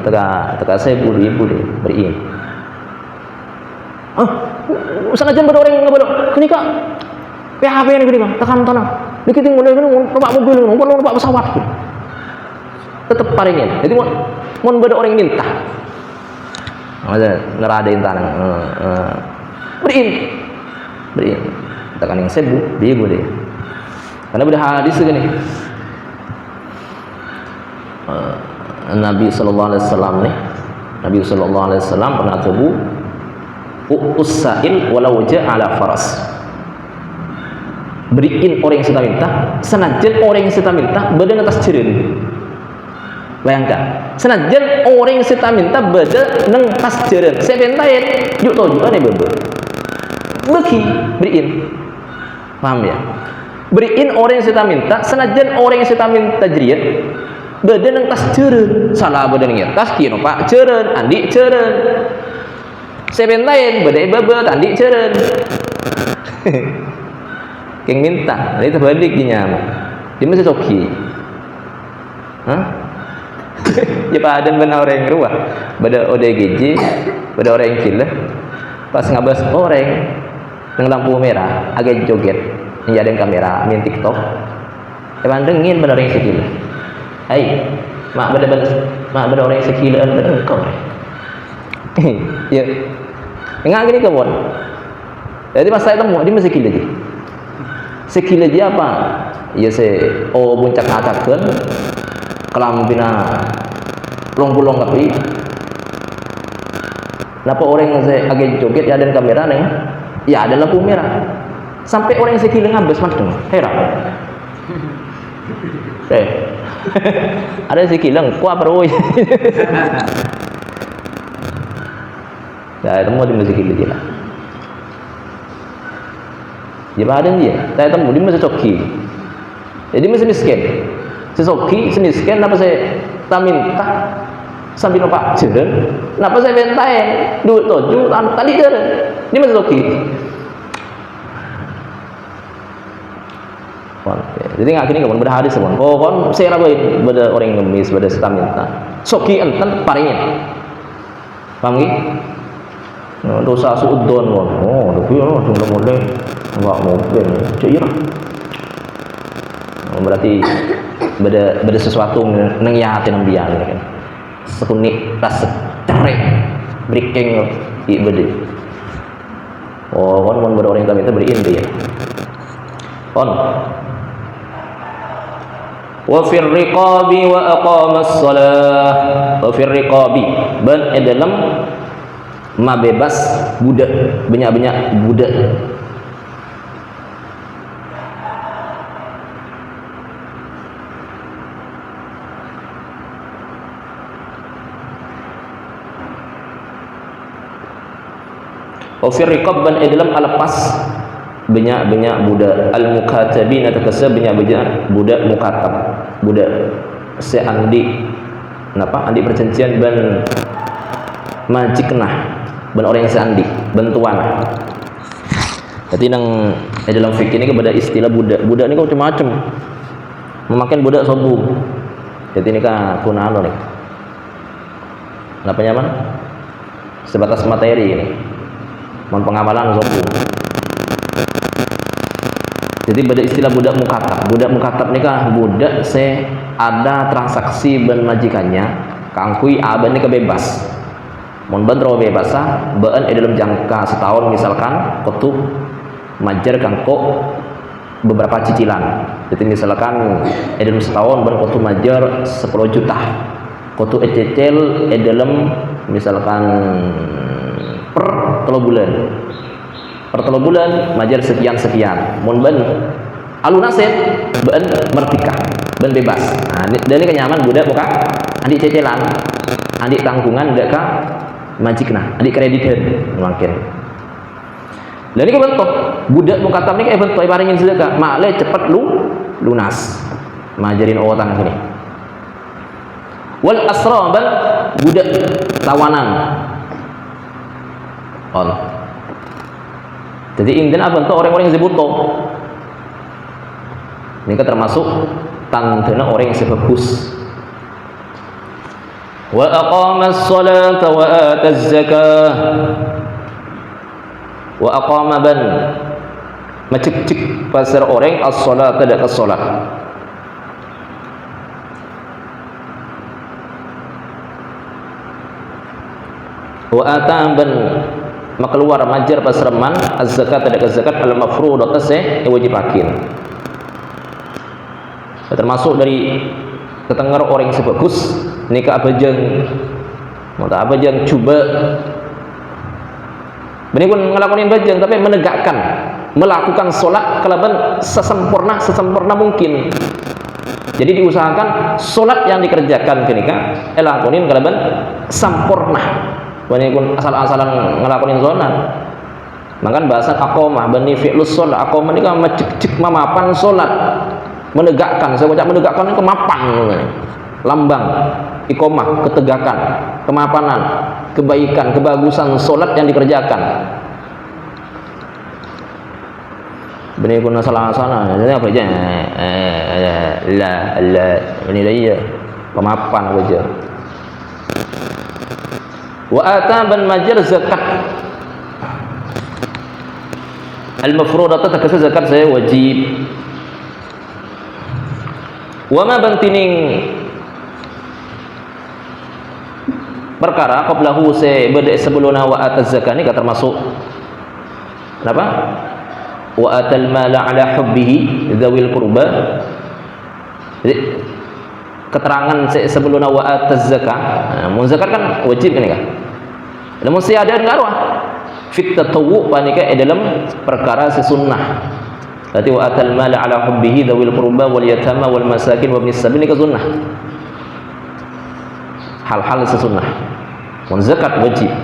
teka saya budi beriin Sengaja pada orang ngabalo kini kak PHP ini kini kak tekan tanah dikit mulai numpak mobil numpak pesawat tetap paringin jadi mau pada orang minta ada ngeradain tanah beriin tekan yang sebu dia boleh karena udah hadis gini Nabi sallallahu alaihi wasallam nih Nabi sallallahu alaihi wasallam pernah tebu usail walau ja'ala faras beriin orang yang kita minta senajan orang yang kita minta badan atas jereun bayangkan senajan orang yang kita minta badan neng tas jereun saya bentain yuk tau juga nih bebe beki beriin paham ya beriin orang yang kita minta senajan orang yang kita minta jerian badan neng tas jereun salah badan neng tas kino pak jereun andi jereun saya bentain badai bebe andi jereun keng minta, itu balik dia dia masih toki, ya padan benar orang ruah, pada ODGJ, pada orang kila, pas ngabas orang dengan lampu merah, agak joget, yang ada kamera, main TikTok, pandengin benar orang sekila, mak pada orang sekila, benar engkau, ya, enggak gini kawan, jadi pas saya temu dia masih kila je. Sekila dia apa? Ya buncak ngatakeun kelampina long-bulong tapi napa orang yang agak joget ya ada kamera neng ya ada lampu merah sampai orang yang sekila ngabes mas dong heran ada sekila kuat bro ya itu mau di sekila je lah ya badan dia saya temu dia masih coki jadi masih miskin sesoki semiskin kenapa saya tak minta sambil nampak jeren kenapa saya bentain duit toju tadi jeren dia masih coki jadi nggak gini kawan berhadis kawan kon saya rabain pada orang ngemis pada saya minta soki enten paringin paham gak? Dosa suudon tapi sudah mulai nggak mungkin cuy berarti beda sesuatu neng yatin dia kan sekunik tas cerai breaking beda kan pada orang yang itu beriin dia wa fir riqabi wa aqamas shalah wa fir riqabi ban dalam ma bebas budak banyak-banyak budak Ofir riqab ban dalam alepas banyak-banyak budak al-mukatabin atau kesa banyak-banyak budak mukatab budak seandi napa andi perjanjian ban majiknah ban orang yang seandi bantuan jadi nang dalam fikih ini kepada istilah budak ini kok macam-macam memakan budak sobu jadi ini kan kunano nih kenapa nyaman sebatas materi ini mohon pengamalan sobu jadi pada istilah budak mukatab ini kan budak ada transaksi ban majikannya kangkui aban ini kebebas mohon bandro bebasa ban dalam jangka setahun misalkan kotu majar kangko beberapa cicilan jadi misalkan dalam setahun ban kotu majar 10 juta kotu ececel dalam misalkan per 3 bulan majar sekian mohon ban alunaset ban merdeka ban bebas nah dari kenyaman budak muka adik cecelan adik tanggungan enggak kah majikna adik kreditan mungkin dan ini bentuk budak mukatab ini kayak bentuk ibaringin sedekah makle cepet lunas majarin orang ini wal asra bal budak tawanan jadi intinya apa bentuk orang-orang yang dibutuh ini kan termasuk tandanya orang yang sebagus wa aqamas salata wa ataz zakah wa aqama ban macik-cik pasar orang as-salat tidak as-salat. Wa ataban makeluar majar pasraman az-zakat tidak az-zakat al-mafruḍah tasih wajibakin. Termasuk dari tetengger orang yang sebagus nikah abajang mata abajang coba benih pun ngelakuin bajang tapi menegakkan melakukan sholat kalaban sesempurna mungkin. Jadi diusahakan sholat yang dikerjakan kenika lakuin kalaban sempurna. Benih pun asal-asalan ngelakuin sholat. Makan bahasa aqomah bani fi'lus sholat aqomah ini kan macik-cik mamapan sholat menegakkan. Saya ucap menegakkan ini kemapan lambang iqomah ketegakan kemapanan kebaikan kebagusan sholat yang dikerjakan. Benih pun asal-asalan jadi apa aja la ini dia kemapan aja. Wa ataban majar zakat al-mafruḍah takasa zakat saya wajib. Wa ma bantining perkara qablahu sebeluna wa ataz zakat ini termasuk apa? Wa atal mala ala hubbihi dzawil qurba. Jadi keterangan sebelumnya wa ataz zakat. Mun zakat kan wajib kan? Namun si ada ngaruh fit tatawwu panika dalam perkara sesunnah. Berarti wa atal mala ala hubbihi dzawil qurba wal yatama wal masakin wa ibnis sabil ka sunnah. Hal-hal sesunnah. Mun zakat wajib.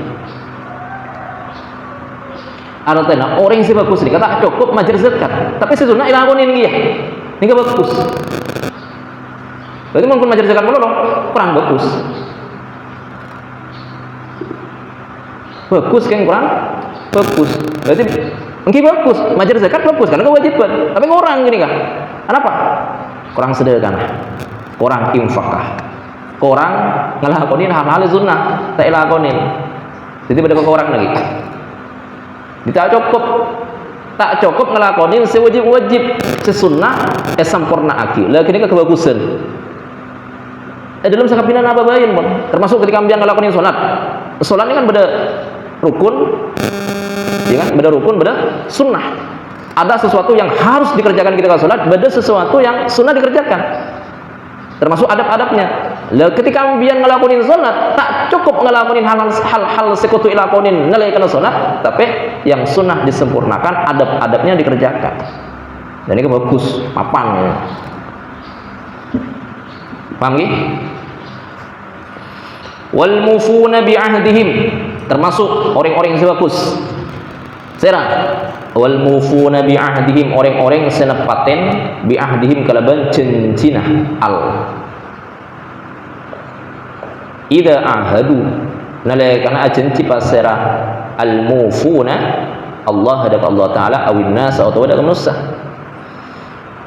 Artinya orang yang bagus ni kata cukup majer zakat, tapi sesunnah ilakonin dia. Ini ka bagus. Berarti mun majer zakat mulu kurang bagus. Bagus kan kurang bagus. Berarti engki bagus, majer zakat bagus karena kewajiban. Tapi kurang gini kan? Kenapa? Kurang sedekah. Kurang infakah. Kurang ngelakonin hal-hal sunnah, tak ilakonin. Jadi pada kurang lagi. Tak cukup ngelakonin sewajib-wajib sesunnah sempurna aki. Lah kini kebagusan. Dalam sakapinan apa bayin pun termasuk ketika dia ngelakonin salat. Salat ini kan beda rukun, ya kan? Beda rukun, beda sunnah. Ada sesuatu yang harus dikerjakan ketika salat, beda sesuatu yang sunnah dikerjakan. Termasuk adab-adabnya. Lah ketika dia ngelakonin salat, tak cukup ngelakonin hal-hal sekutu ilakonin ngelakuin salat, tapi yang sunnah disempurnakan, adab-adabnya dikerjakan. Dan ini bagus, papan. Paham nggih? Wal mufuna bi ahdihim, termasuk orang-orang yang bagus. Serang wal mufuna bi ahdihim, orang-orang senepaten bi ahdihim kalaban cencinah al ida ahadu nalekana ajanci pasera al mufuna Allah hadap Allah taala awin nas atau dak manusia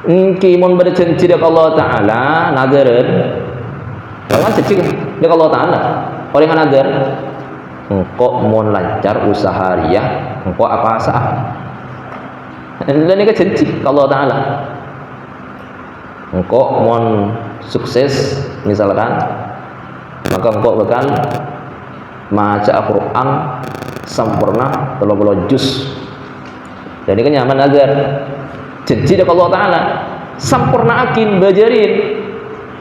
engki mun berjanji dak Allah taala nagareun kalau janji dak Allah taala orang yang nagar engkau mau lancar usaha riyah engkau apa sah dan ini kan janji Allah taala engkau mau sukses misalkan maka engkau bakal maca Al-Quran sempurna 30 juz. Dan ini kan nyaman agar janji dari Allah Ta'ala sempurna akin bajarin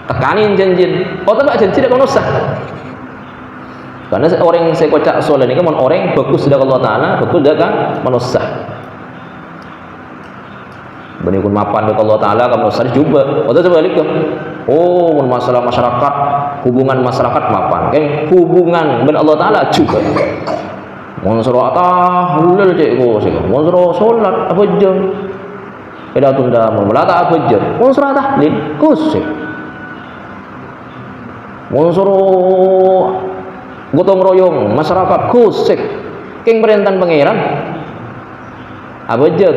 tekanin janjin oh tapi janji dari manusia karena orang yang saya kocak soal ini kan orang yang bagus dari Allah Ta'ala bagus dari manusia benikun mapan dari Allah Ta'ala kamu manusia juga atau sebalik oh masalah masyarakat hubungan masyarakat mapan kan hubungan dengan Allah Ta'ala juga Monsuruh atah hulul cikgu sih. Monsuruh solat apa jam? Beda tunda melata apa jam? Monsuruh tahlil kusik. Monsuruh gotong royong masyarakat kusik. King perintahan pangeran apa jam?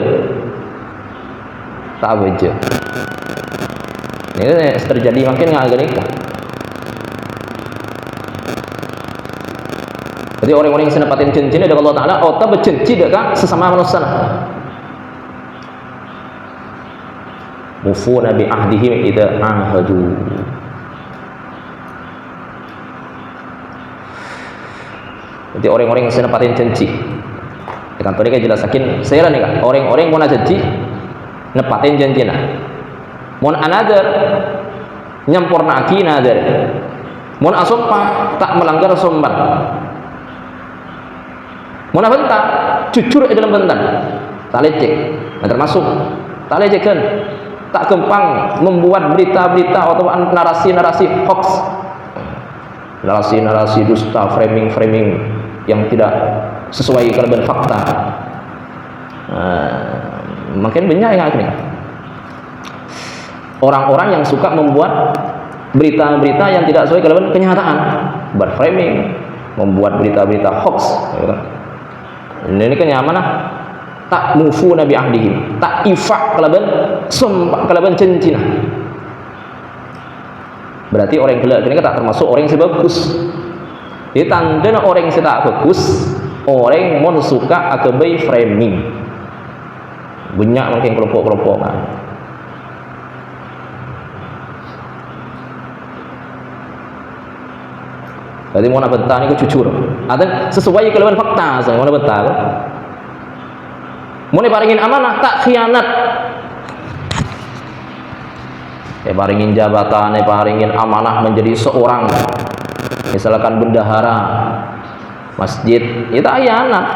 Tak apa jam. Ini terjadi makin nggak agak nikah. Jadi orang-orang yang senepatin janji dengan Allah Taala, atau berjanji dengan sesama manusia. Mufuna bi ahdihim idza ahadu. Jadi orang-orang yang senepatin janji. Kan tadi kan jelasakin saya lah nih kan. Orang-orang mau janji nepatin janjina. Mau another nyampurnaki another. Mau asumpah tak melanggar sumpah. Mau bentar jujur dalam bentar. Tak lecek. Nah, termasuk tak lecek kan. Tak gampang membuat berita-berita atau narasi-narasi hoax. Narasi-narasi dusta, framing-framing yang tidak sesuai dengan fakta. Makin banyak yang akhirnya orang-orang yang suka membuat berita-berita yang tidak sesuai dengan kenyataan, berframing, membuat berita-berita hoax. Ini kan yang mana? Tak mufu nabi ahdihim, tak ifak kelaban janjina. Berarti orang gelap ini tak termasuk orang yang sebagus. Jadi tanda orang yang tak bagus, orang yang suka akabai framing. Banyak mungkin kelompok-kelompok. Jadi mau bentar ni jujur. Ada sesuai kelaban fakta, saya mau bentar. Mau paringin amanah tak khianat. Paringin jabatan, paringin amanah menjadi seorang misalkan bendahara masjid, itu khianat.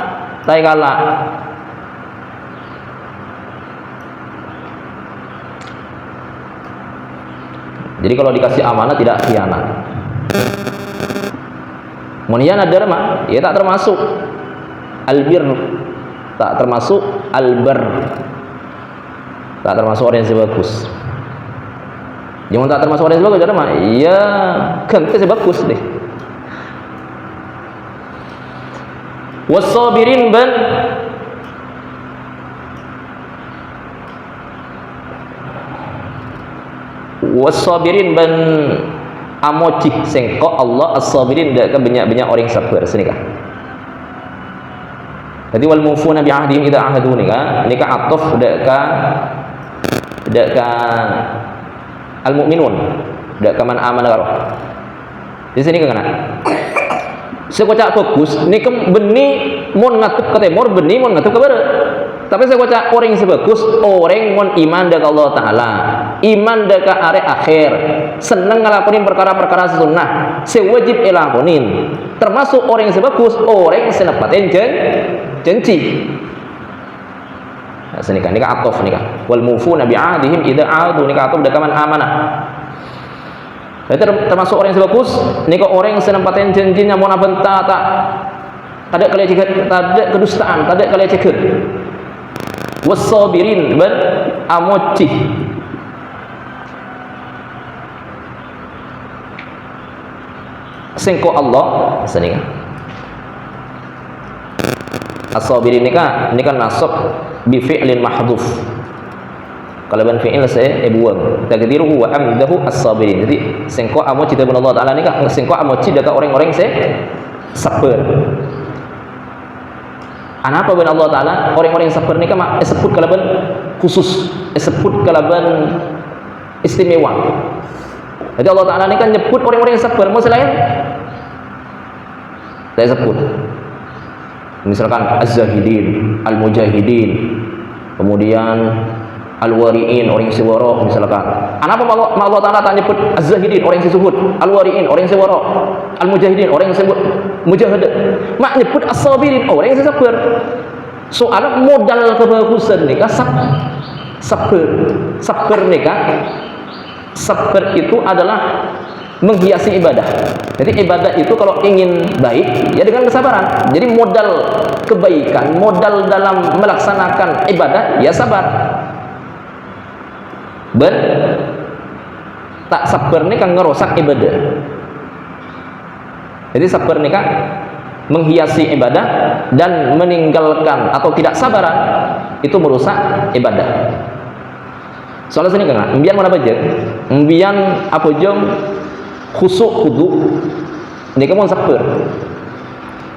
Tak kalah. Jadi kalau dikasih amanah tidak khianat. Muniyana derma, ya tak termasuk albir, tak termasuk albar, tak termasuk orang yang sebagus. Yang tak termasuk orang yang sebagus derma, ya kan kita sebagus deh. Wasabirin ban amocih sengko Allah as-sabirin dak banyak-banyak orang sabar sini kah. Jadi wal mufuna bi ahdihim idza ahadu nika ataf dak ka al mukminun dak ka man amana karo. Di sini kan saya baca fokus nika beni mun ngatup ke timur, beni mun ngatup ke barat. Tapi saya baca orang yang sebagus orang mun iman dengan Allah Taala, iman dengan hari akhir, senang ngelakuin perkara-perkara sunnah, sewajib elakuin. Termasuk orang yang sebagus orang yang senepatin janji. Nah, sini kan atof nih kan. Wal mufuna bi ahdihim idza adu nika atof dekaman amanah. Termasuk orang yang sebagus nika orang yang senepatin janjinya mun abenta tak ada kelecehan, tak ada kedustaan, tak ada kelecehan. Wasabirin ban amocih sengko Allah seninga as-sabirin ini kan nasab bi fi'lin mahdhuf. Kalau ban fi'il saya buang takdiruhu wa amdahu as-sabirin. Jadi sengko amocih dengan Allah Taala ni kan sengko amocih dekat orang-orang saya sabar. Anapa ben Allah Taala orang-orang yang sabar ni kan sebut kalaban khusus, sebut kalaban istimewa. Jadi Allah Taala ni kan nyebut orang-orang yang sabar, mau selain saya sebut. Misalkan az-zahidin, al-mujahidin, kemudian al-wari'in, orang yang sewara misalkan. Anapa Allah Taala tak nyebut az-zahidin, orang yang zuhud, al-wari'in, orang yang sewara, al-mujahidin, orang yang sebut mujahid. Mak nyebut as-sabirin, orang yang sabar. Soalnya modal kebagusan nikah sabar nikah. Sabar itu adalah menghiasi ibadah. Jadi ibadah itu kalau ingin baik ya dengan kesabaran. Jadi modal kebaikan, modal dalam melaksanakan ibadah ya sabar. Ben tak sabar ni kan ngerosak ibadah. Jadi sabar ni kan menghiasi ibadah dan meninggalkan atau tidak sabaran itu merusak ibadah. Soalnya sini kan, embian mana baca? Embian apa jom khusuk kudu. Ini kamu sabar.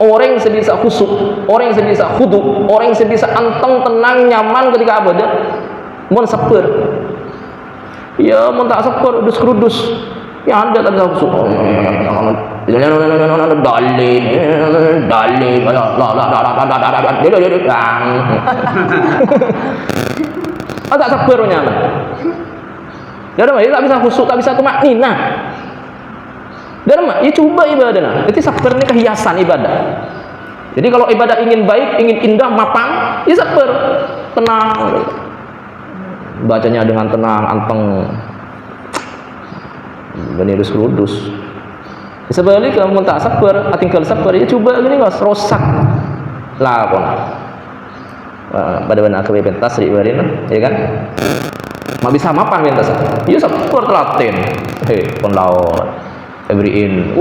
orang yang bisa khusyuk, orang yang bisa khudu, orang yang bisa anteng, tenang, nyaman ketika ibadah, mun sabar. Ya mun tak sabar udus-udus. Ya anda tak bisa khusyuk. Dalil. Tak sabar nyaman. Dia tak bisa khusyuk, tak bisa tumakninah. Dharma, ya coba ibadah. Jadi sabar ini kehiasan ibadah. Jadi kalau ibadah ingin baik, ingin indah, mapan, ya sabar, tenang. Bacanya dengan tenang, anteng, benirus rudus. Sebaliknya kamu tak sabar, tinggal sabar, ya coba gini nggak rosak lah pun. Pada benar aku pentas ribarin, ya kan? Mak bisa mapan pentas, ya sabar telaten, pun lawan. Everin,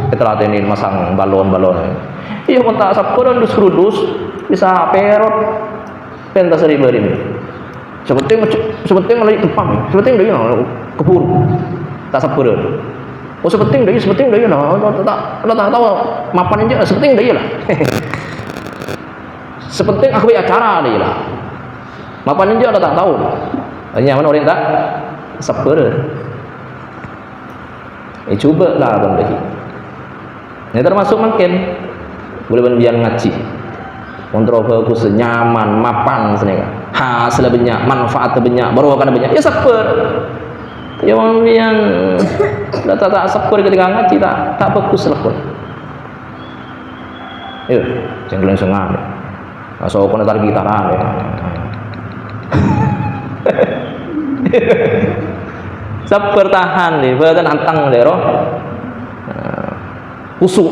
ketelatenin masang balon-balon. Iya pun tak sabar dus-rudus bisa perot pentas ribarin. Sepenting lagi tempang, sepenting dia keburu tak sabar. Sepenting dia lah, tak tahu mapan aja, sepenting dia lah. Sepenting aku acara dia lah. Mapan aja tak tahu. Nyaman orang tak sabar. Coba lah bang lagi. Ini termasuk makin boleh biar ngaji. Kontrol fokus nyaman, mapan senega. Hasil banyak, manfaat banyak, baru akan banyak. Ya sabar. Ya bang yang tak sabar ketika ngaji tak fokus lah pun. Yo, jangan sengang. Asal kau nak gitaran. Sabar tahan nih, badan anteng deh roh, khusyuk,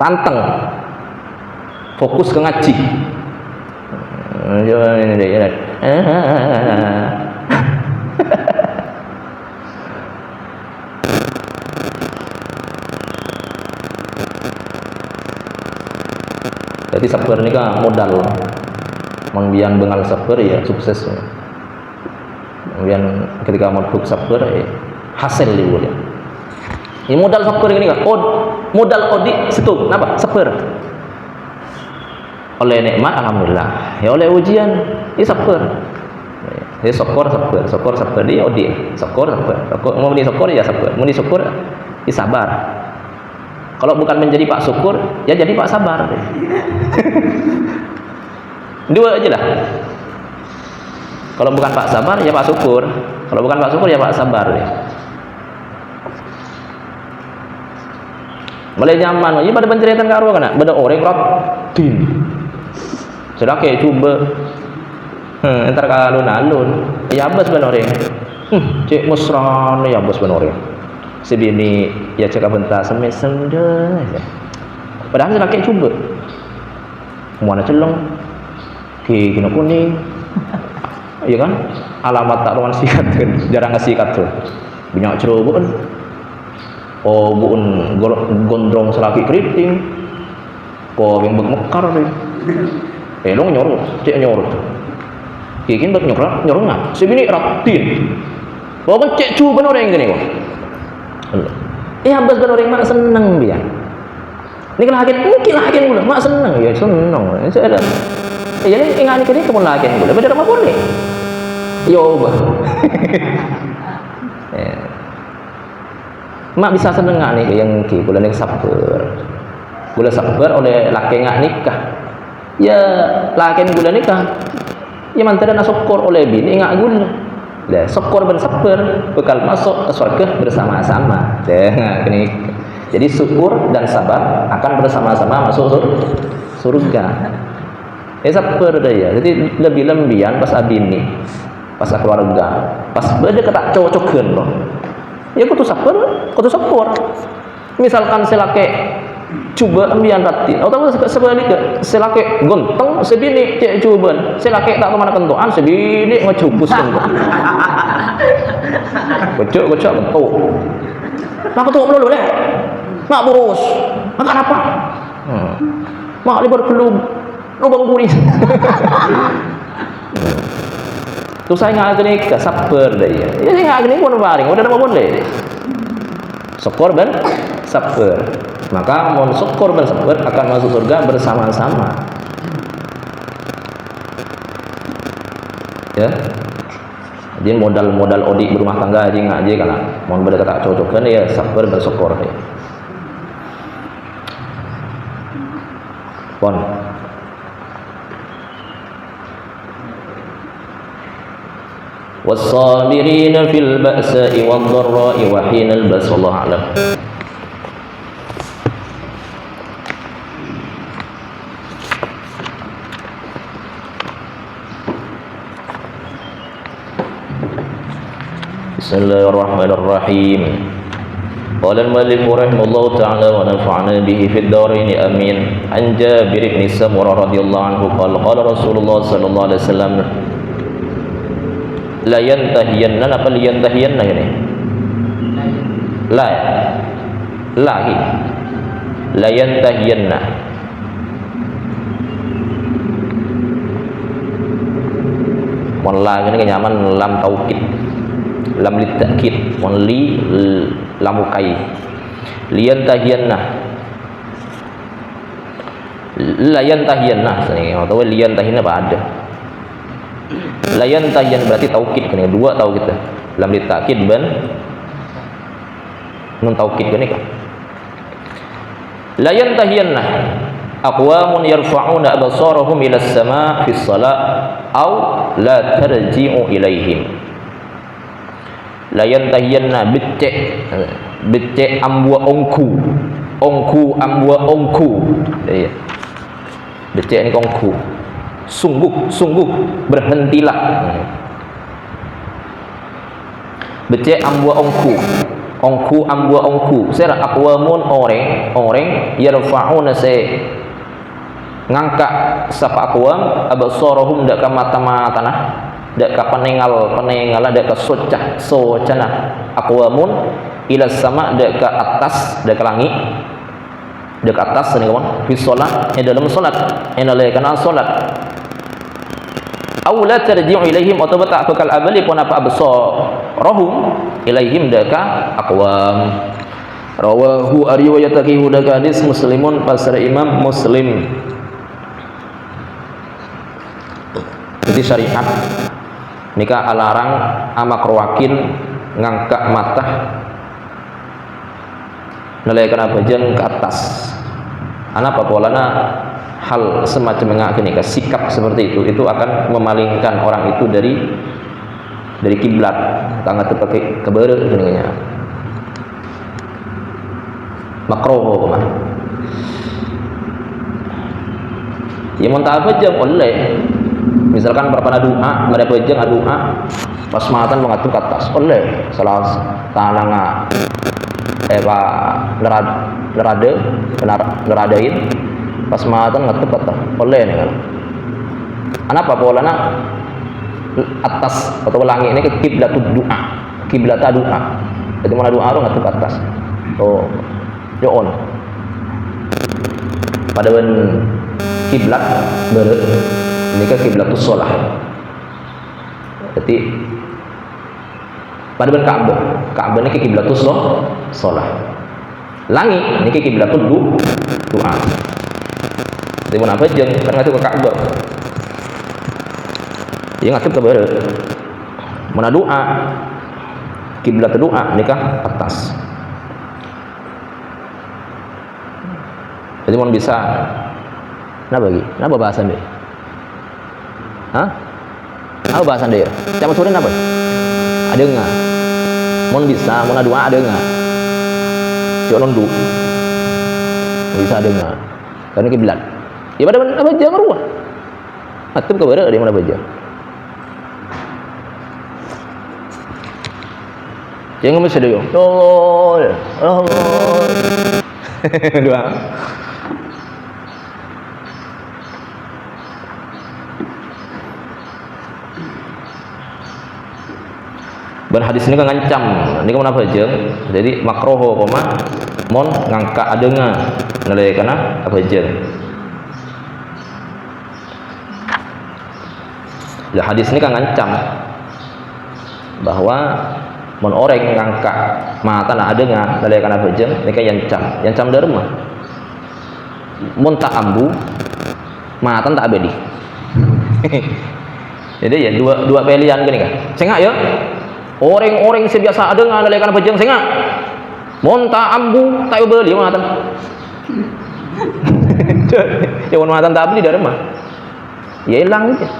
tanteng, fokus ke ngaji. Ini deh. Jadi sabar ini kan modal, mengbian bengal sabar ya suksesnya. Kemudian ketika modal sabar hasil dia boleh. Ini modal sabar ini kan, modal odi situ, kenapa? Sabar. Oleh nikmat alhamdulillah, ya oleh ujian, ini sabar. Ya syukur dia odi, syukur. Mau ni syukur ya sabar, mau ni syukur ya sabar. Kalau bukan menjadi Pak Syukur, ya jadi Pak Sabar. Dua aja lah. Kalau bukan Pak Sabar, ya Pak Syukur. Kalau bukan Pak Syukur, ya Pak Sabar. Mulai nyaman, ini pada penceritaan karuan kan? Beda orang ratin. Sudah kayak coba. Entar alun-alun, ya bos benar cek mesra, ya bos benar. Sebini ya cek bentar semesem dah. Padahal sudah kayak coba. Mana celong, kena kuning. Iya kan? Alamat tak ruan sikat kan, jarang ngasikat tuh. Banyak cerobon. Buun gondrong selaki keriting. Yang mekar deh. Long nyorot, cek nyorot. Kikin bet nyorot nggak? Sebini ratin. Bawa cek cu benar yang gini kok. Habis benar yang mak seneng dia. Ini mungkin lagi mula, mak seneng ya seneng. Saya ada. Ya ini ingat ini kamu lagi boleh, beda apa boleh? Yo bah. Mak bisa seneng nggak nih yang ki boleh nih sabar oleh laki nggak nikah. Ya laki boleh nikah. Ya mantan syukur oleh bini nggak gula. Lah syukur ben sabar bakal masuk ke surga bersama-sama. Ini. Jadi syukur dan sabar akan bersama-sama masuk surga. Sabar daya. Jadi lebih lembian pas abini, pas keluarga, pas beda ketak cocokan loh. Ya kudu sabar, kudu syukur. Misalkan selake coba ambian rati, atau sebaliknya selake gonteng, sebini cek cuban, selake tak kemana kentuan, sebini ngecubus kentuk. Kocok kentuk. Mak ketuk melulu deh. Mak burus. Makan apa? Mak libar belum. Lubang kuris. Terus saya nggak gini sabar deh ya. Ya saya nggak gini pun baring. Udah nama boleh. Syukur dan sabar. Maka mon syukur dan sabar akan masuk surga bersama-sama. Ya. Jadi modal odik berumah tangga aja ngaji kana mon beda kata cocokkan ya sabar dan syukur ya. Pon. Was-sabirina fil ba'sa'i wad-dharra'i wa hinal ba's. Wallahu a'lam. Bismillahirrahmanirrahim. Qala al-mu'allif rahimahullahu ta'ala wa nafa'ana bihi fid dharain amin. An Jabir bin Samurah radhiyallahu anhu qala Rasulullah sallallahu alaihi wasallam la yantahiyanna apa liyantahiyanna ini? La yantahiyanna. Mon la ini kenyaman lam taukid. Lam litakid only lamukai liyantahiyanna atau liyantahiyanna apa ada layantahiyan berarti taukid kan dua taukid lam litakid ban nun taukid kan layantahiyanna aqwamun yarfa'una absarahum ila as-sama' fi as-salat aw la tarji'u ilaihim. Layantahiyanna becek ambua ongku ambua ongku ya. Becek ini ongku sungguh berhentilah becek ambua ongku ambua ongku sera aqwamun orang yarfa'una ngangkat sapa aqwam absarahum dak ka mata-matana dak ka penengal dak ka socana aqwamun ila sama dak ka atas dak ka langit dak ka atas ni kawan fi salat dalam salat kana salat aw la tarji'u ilaihim atau tak bakal abali pun apa absarahum ilaihim dak ka aqwam. Rawahu ariwayataki dak hadis muslimun pasar Imam Muslim. Jadi syariat nikah alarang amak rawakin ngangkat mata nalaikan abajang ke atas. Apa polana hal semacam nikah sikap seperti itu akan memalingkan orang itu dari kiblat. Tangan terpakai kebere dengannya. Makruh mah. Ya muntah abajang oleh misalkan berapa doa, mereka bejeng doa, pas matan mengatur ke atas, oleh salah tananga, neradain, pas matan ngatur ke atas, oleh nih kan. Kenapa polana atas atau langit ini ke kiblatud doa, kiblata doa. Jadi mana doa tu ngatur ke atas. Oh, joon. Pada kiblat ini kan kiblatus shalah. Jadi pada Ka'bah ini kiblatus shalah. Langit ini kiblatud doa. Jadi mana apa jeung kan ngatu ke Ka'bah. Dia ngatu ke bare. Mana doa kiblat doa nikah atas. Jadi mau bisa Napa bahasan dia? Apa bahasan dia? Siapa turin apa? Ada enggak? Mau bisa, mau doa ada enggak? Jangan nunduk. Bisa ada enggak? Karena kiblat. Ya pada mana baca maruah? Atum ke bara dia mana baca? Jangan mesti dia. Allah. Doa. Dan hadis ini kan ngancam, ini kan apa aja? Jadi makroho koma mon ngangkat adenga nilai kana apa aja? Ya hadis ini kan ngancam bahwa Mun orang ngangkat mata nak adeungan dalai kana beujeng nika yancam derma. Mun tak ambu mata tak abadi. Jadi ya dua pilihan gini kan. Sengak ya. Orang-orang sebiasa adeungan dalai kana beujeng sengak. Mun tak ambu tak beli mata. Ya mun mata tak beli derma. Ya hilang aja.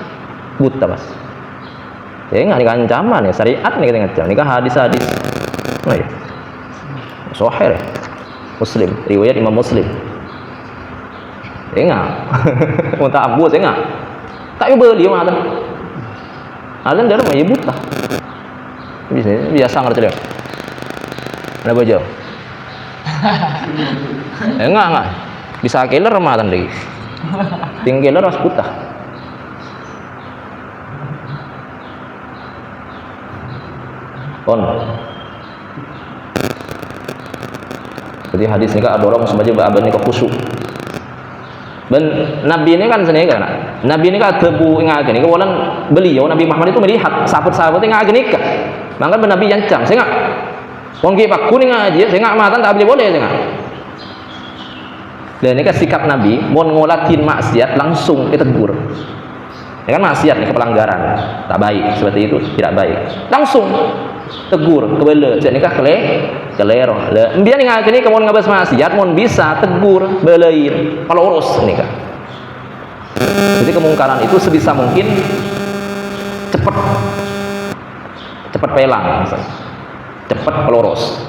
Buta Mas. Ya enggak nikah ancaman ya, syariat nih kita ngancam, nikah hadis-hadis. Nah ya. Sahih ya. Muslim, riwayat Imam Muslim. Ya enggak. Untuk abu saya enggak. Tak beli mah ada. Alan dalam ya buta. Biasa ngerti dia. Ada baca. Enggak. Bisa killer mah tadi. Tinggal harus buta. On. Jadi hadis ini kan ada orang semacam abad ini khusyuk. Dan Nabi ini kan seni kan. Nabi ini kan tebu ingat ini. Kemudian beliau Nabi Muhammad itu melihat sahabat-sahabat ingat ini kan. Maka Nabi yancam, saya enggak. Wongki pak kuning aja, saya enggak matan tak boleh saya enggak. Dan ini kan sikap Nabi, mau ngolatin maksiat langsung ditegur. Ya kan maksiat ini pelanggaran, tak baik seperti itu, tidak baik. Langsung tegur kebele jadi nikah kelero le embian ngak ini kamu ngabas maksiat mon bisa tegur belein kalau urus nikah. Jadi kemungkaran itu sebisa mungkin cepat pelang misalnya. Cepat pelurus.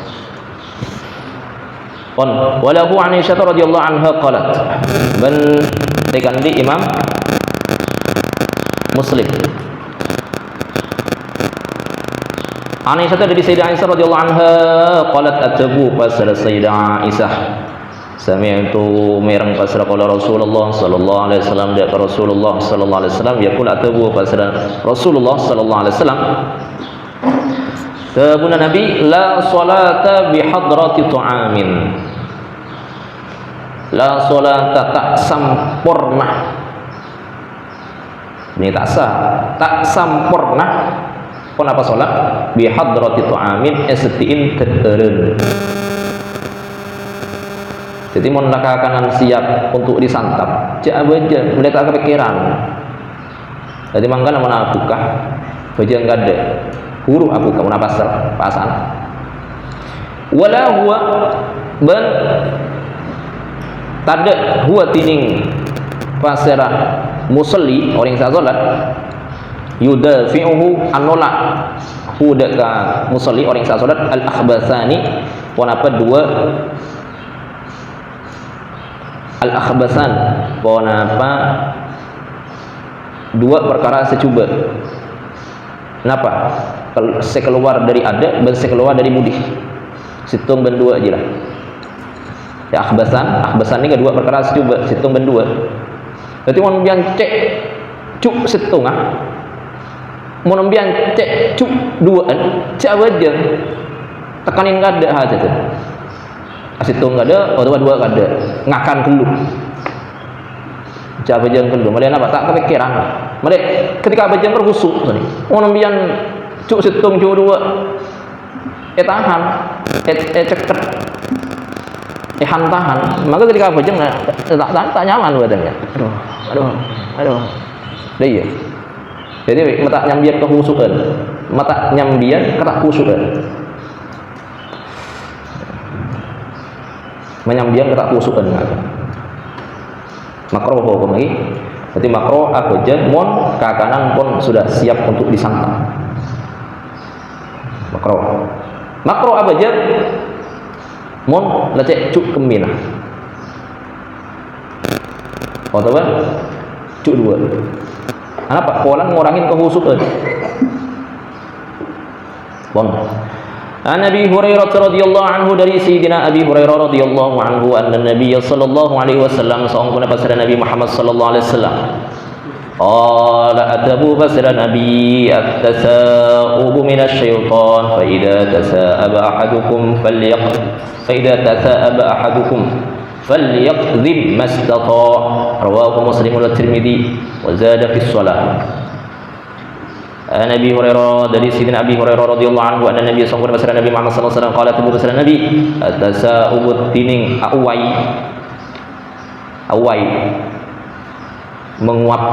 Walahu an Aisyah radhiyallahu anha qalat ban di Imam Muslim. Aisyah dari Sayyidah Aisyah radhiyallahu anha qalat atabu pasal Sayyidah Aisyah sami'tu mirang pasal qala Rasulullah sallallahu alaihi wasallam dia Rasulullah sallallahu alaihi wasallam yaqul atabu pasal Rasulullah sallallahu alaihi wasallam tabuna Nabi la salata bi hadrati ta'amin la salata tak sampurna ini tak sah tak sampurna pun apa salat bi hadrati ta'amin estiin ketereun. Jadi mun lakakan siap untuk disantap cak aja mereka kepikiran. Jadi mangkana mun apukah bajang gade huru apukah mun pasal pasan wala huwa ban tada huwa tining pasera musalli orang yang salat yudafi'uhu anolak hudaka musalli orang yang salat al-akhbasani pon apa dua al-akhbasan pon apa dua perkara secuba kenapa sekeluar dari ada dan sekeluar dari mudih situng ben dua aja lah ya akhbasan ini kedua perkara secuba situng ben dua berarti mau biang cek cuk situng mau nembian cek cuk duaan cak aja tekanin gak ada aja tuh asitung gak ada atau dua gak ada ngakan kelu cak aja kelu mereka apa tak kepikiran mereka ketika aja berhusuk mau nembian cuk situng cuk dua tahan ceket tahan maka ketika aja tak nyaman badannya aduh dia jadi mata nyambian kehusukan mata nyambian ketak husukan menyambian ketak husukan makro hukum lagi berarti makro apa aja mon kakanan pun sudah siap untuk disantap makro apa aja mon lecek cuk kemina atau apa cuk dua kenapa? Polan ngurangin kehusukan. Bon. An Abi Hurairah radhiyallahu anhu dari Sayyidina Abi Hurairah radhiyallahu anhu anna Nabiy sallallahu alaihi wasallam sangkuna pasal Nabi Muhammad sallallahu alaihi wasallam. Qala atabu pasal Nabi at-tasa'ubu minasyaitan fa idza tasa'aba ahadukum فليقذب ما استطاع رواه مسلم والترمذي وزاد في الصلاة Nabi Hurairah, dari Sayyidina Abi Hurairah radhiyallahu anhu, anna Nabi sallallahu alaihi wasallam, Nabi Muhammad sallallahu alaihi wasallam qala tubuh bersama Nabi, tasa'ubut tining awai menguap,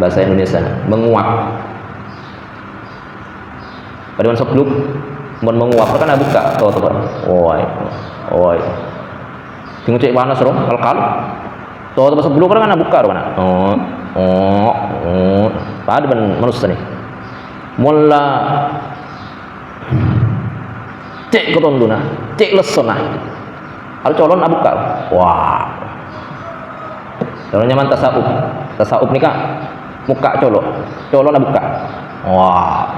bahasa Indonesia menguap. Pada masa sebelum menguap kan ada buka tahu tuh. Oi. Tengok cek panas roh kal. Tahu tuh sebelum kan ada buka kan. Pada manusia nih. Mula cek ketonduna, cek lesona. Kalau colon abuka. Wah. Kalau nyaman tasawuf nih kak, muka colon abuka. Wah.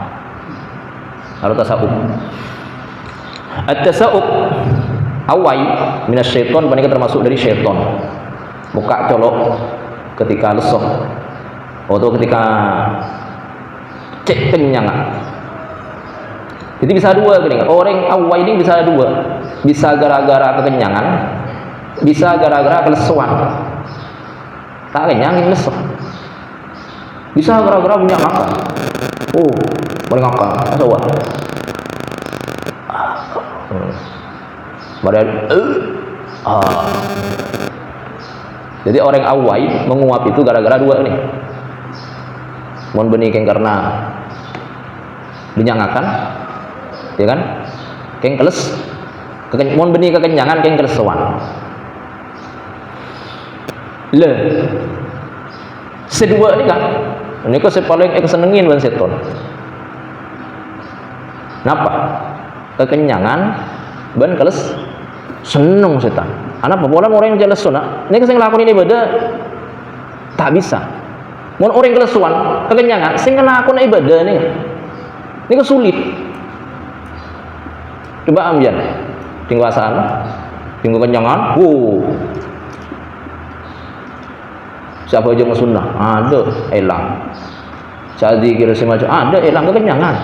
Kalau tasawuf. At-tasawuf awai minasyaiton, panika termasuk dari syaiton. Muka colok ketika lesoh atau ketika cek kenyang. Jadi bisa dua gini. Orang awal ini bisa dua. Bisa gara-gara kekenyangan, bisa gara-gara kelesuan. Tak kenyang ini lesuh. Bisa gara-gara punya makan. Boleh makan. Asal Jadi orang awal menguap itu gara-gara dua nih. Mohon benih karena dinyangakan, ya kan? Keng keles, mohon benih kekenyangan, keng kelesuan. Sedua ini kan, ini kok paling senengin ban seton. Kenapa? Kekenyangan, ban keles, seneng setan. Anak apa orang yang jelas sunah? Ini keseng lakon ini ibadah tak bisa. Mau orang kelesuan, kekenyangan, sing lakon ibadah nih. Ini kesulit. Coba ambian, tinggal sana, tinggal kenyangan. Siapa aja sunnah? Ada elang. Jadi kira semacam ada elang kekenyangan.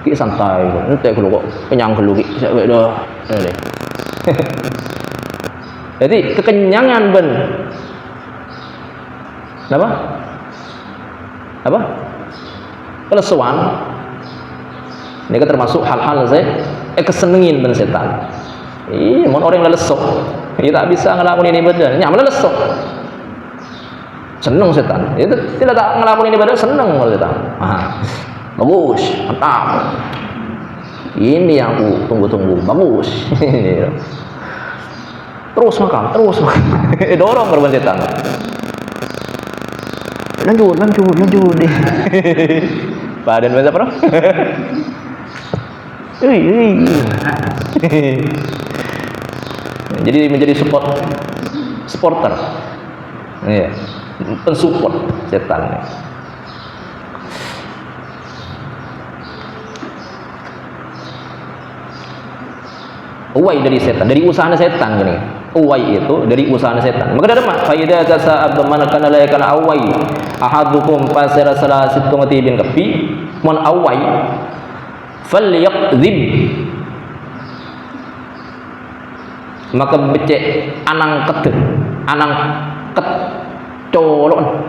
Ki santai, nanti kalau kok kenyang kalau ki, siapa dah. Jadi kekenyangan ben. Apa? Kelesuan. Ini kan termasuk hal-hal kesenengin ben setan. Mau orang yang lesok, tak bisa ngelakuin ini ibadah. Nyaman lesok. Seneng setan. Itu tidak tak ngelakuin ini ibadah, seneng setan. Bagus, mantap. Ini yang aku tunggu-tunggu. Bagus. Terus makan. Dorong korban setan. Lanjut. Badan bahasa apa? Jadi menjadi supporter. Iya. Pensupport setan. Uwai dari setan, dari usaha setan gini. Uwai itu dari usaha setan. Maka ada mak faida tasa'ab man kana la yakana awai ahadukum fasara salasitu bin kafi mon awai falyaqdzib, maka becek anang ket colon,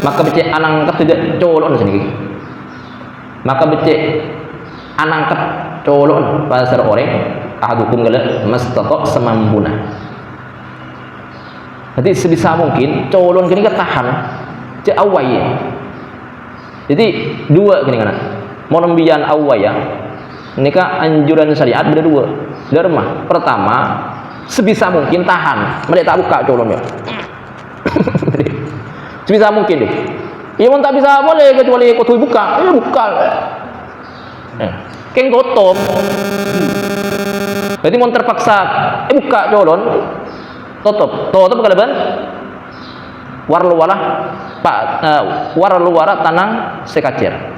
maka becek anang ket colon sini, maka becek anang ket colon pasar orang ahadukum gala mastaqa semambuna. Jadi sebisa mungkin colon kini ketahan cek awai. Jadi dua kini kan mau nembian awai ya, ini kan anjuran syariat ada dua. Dharma pertama sebisa mungkin tahan, mereka tak buka colonnya. Sebisa mungkin deh. Ya mau tak bisa boleh kecuali kau buka, buka. Keng tutup. Jadi mau terpaksa buka colon, tutup keleban. Warluwala tanang sekacir.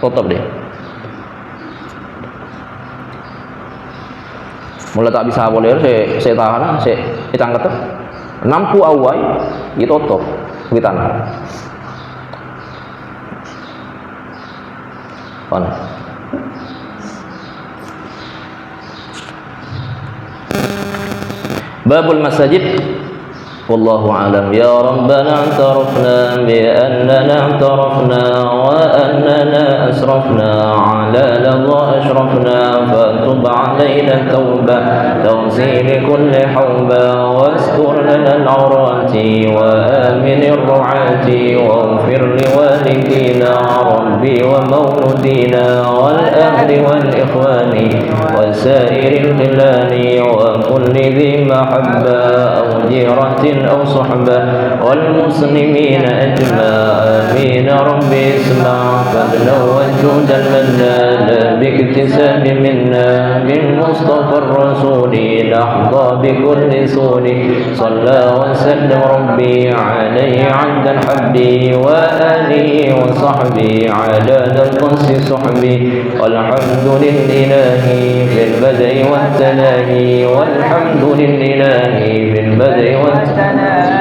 Tutup deh. Mulai tak bisa boleh, saya tahan, saya tangkap. Nampu awai, ditutup di tanah. Babul masajid والله أعلم. يا ربنا اعترفنا بأننا اعترفنا وأننا أسرفنا على لظى أشرفنا، فتب علينا توبة تغسيل كل حوبة، واستر لنا العورات وآمن الرعاة، واغفر لوالدينا ربي ومولودينا والأهل والإخوان وسائر الخلان وكل ذي محبة أو جيرة أو صحبة والمسلمين أجمع. آمين ربي اسمع فضلا والجود المنان باكتساب منا من مصطفى الرسول نحظى بكل سون. صلى وسلم ربي عليه عند الحب وآله وصحبه عدد القنص صحبي. والحمد لله في البدء والتناهي، والحمد لله في البدء والتناهي.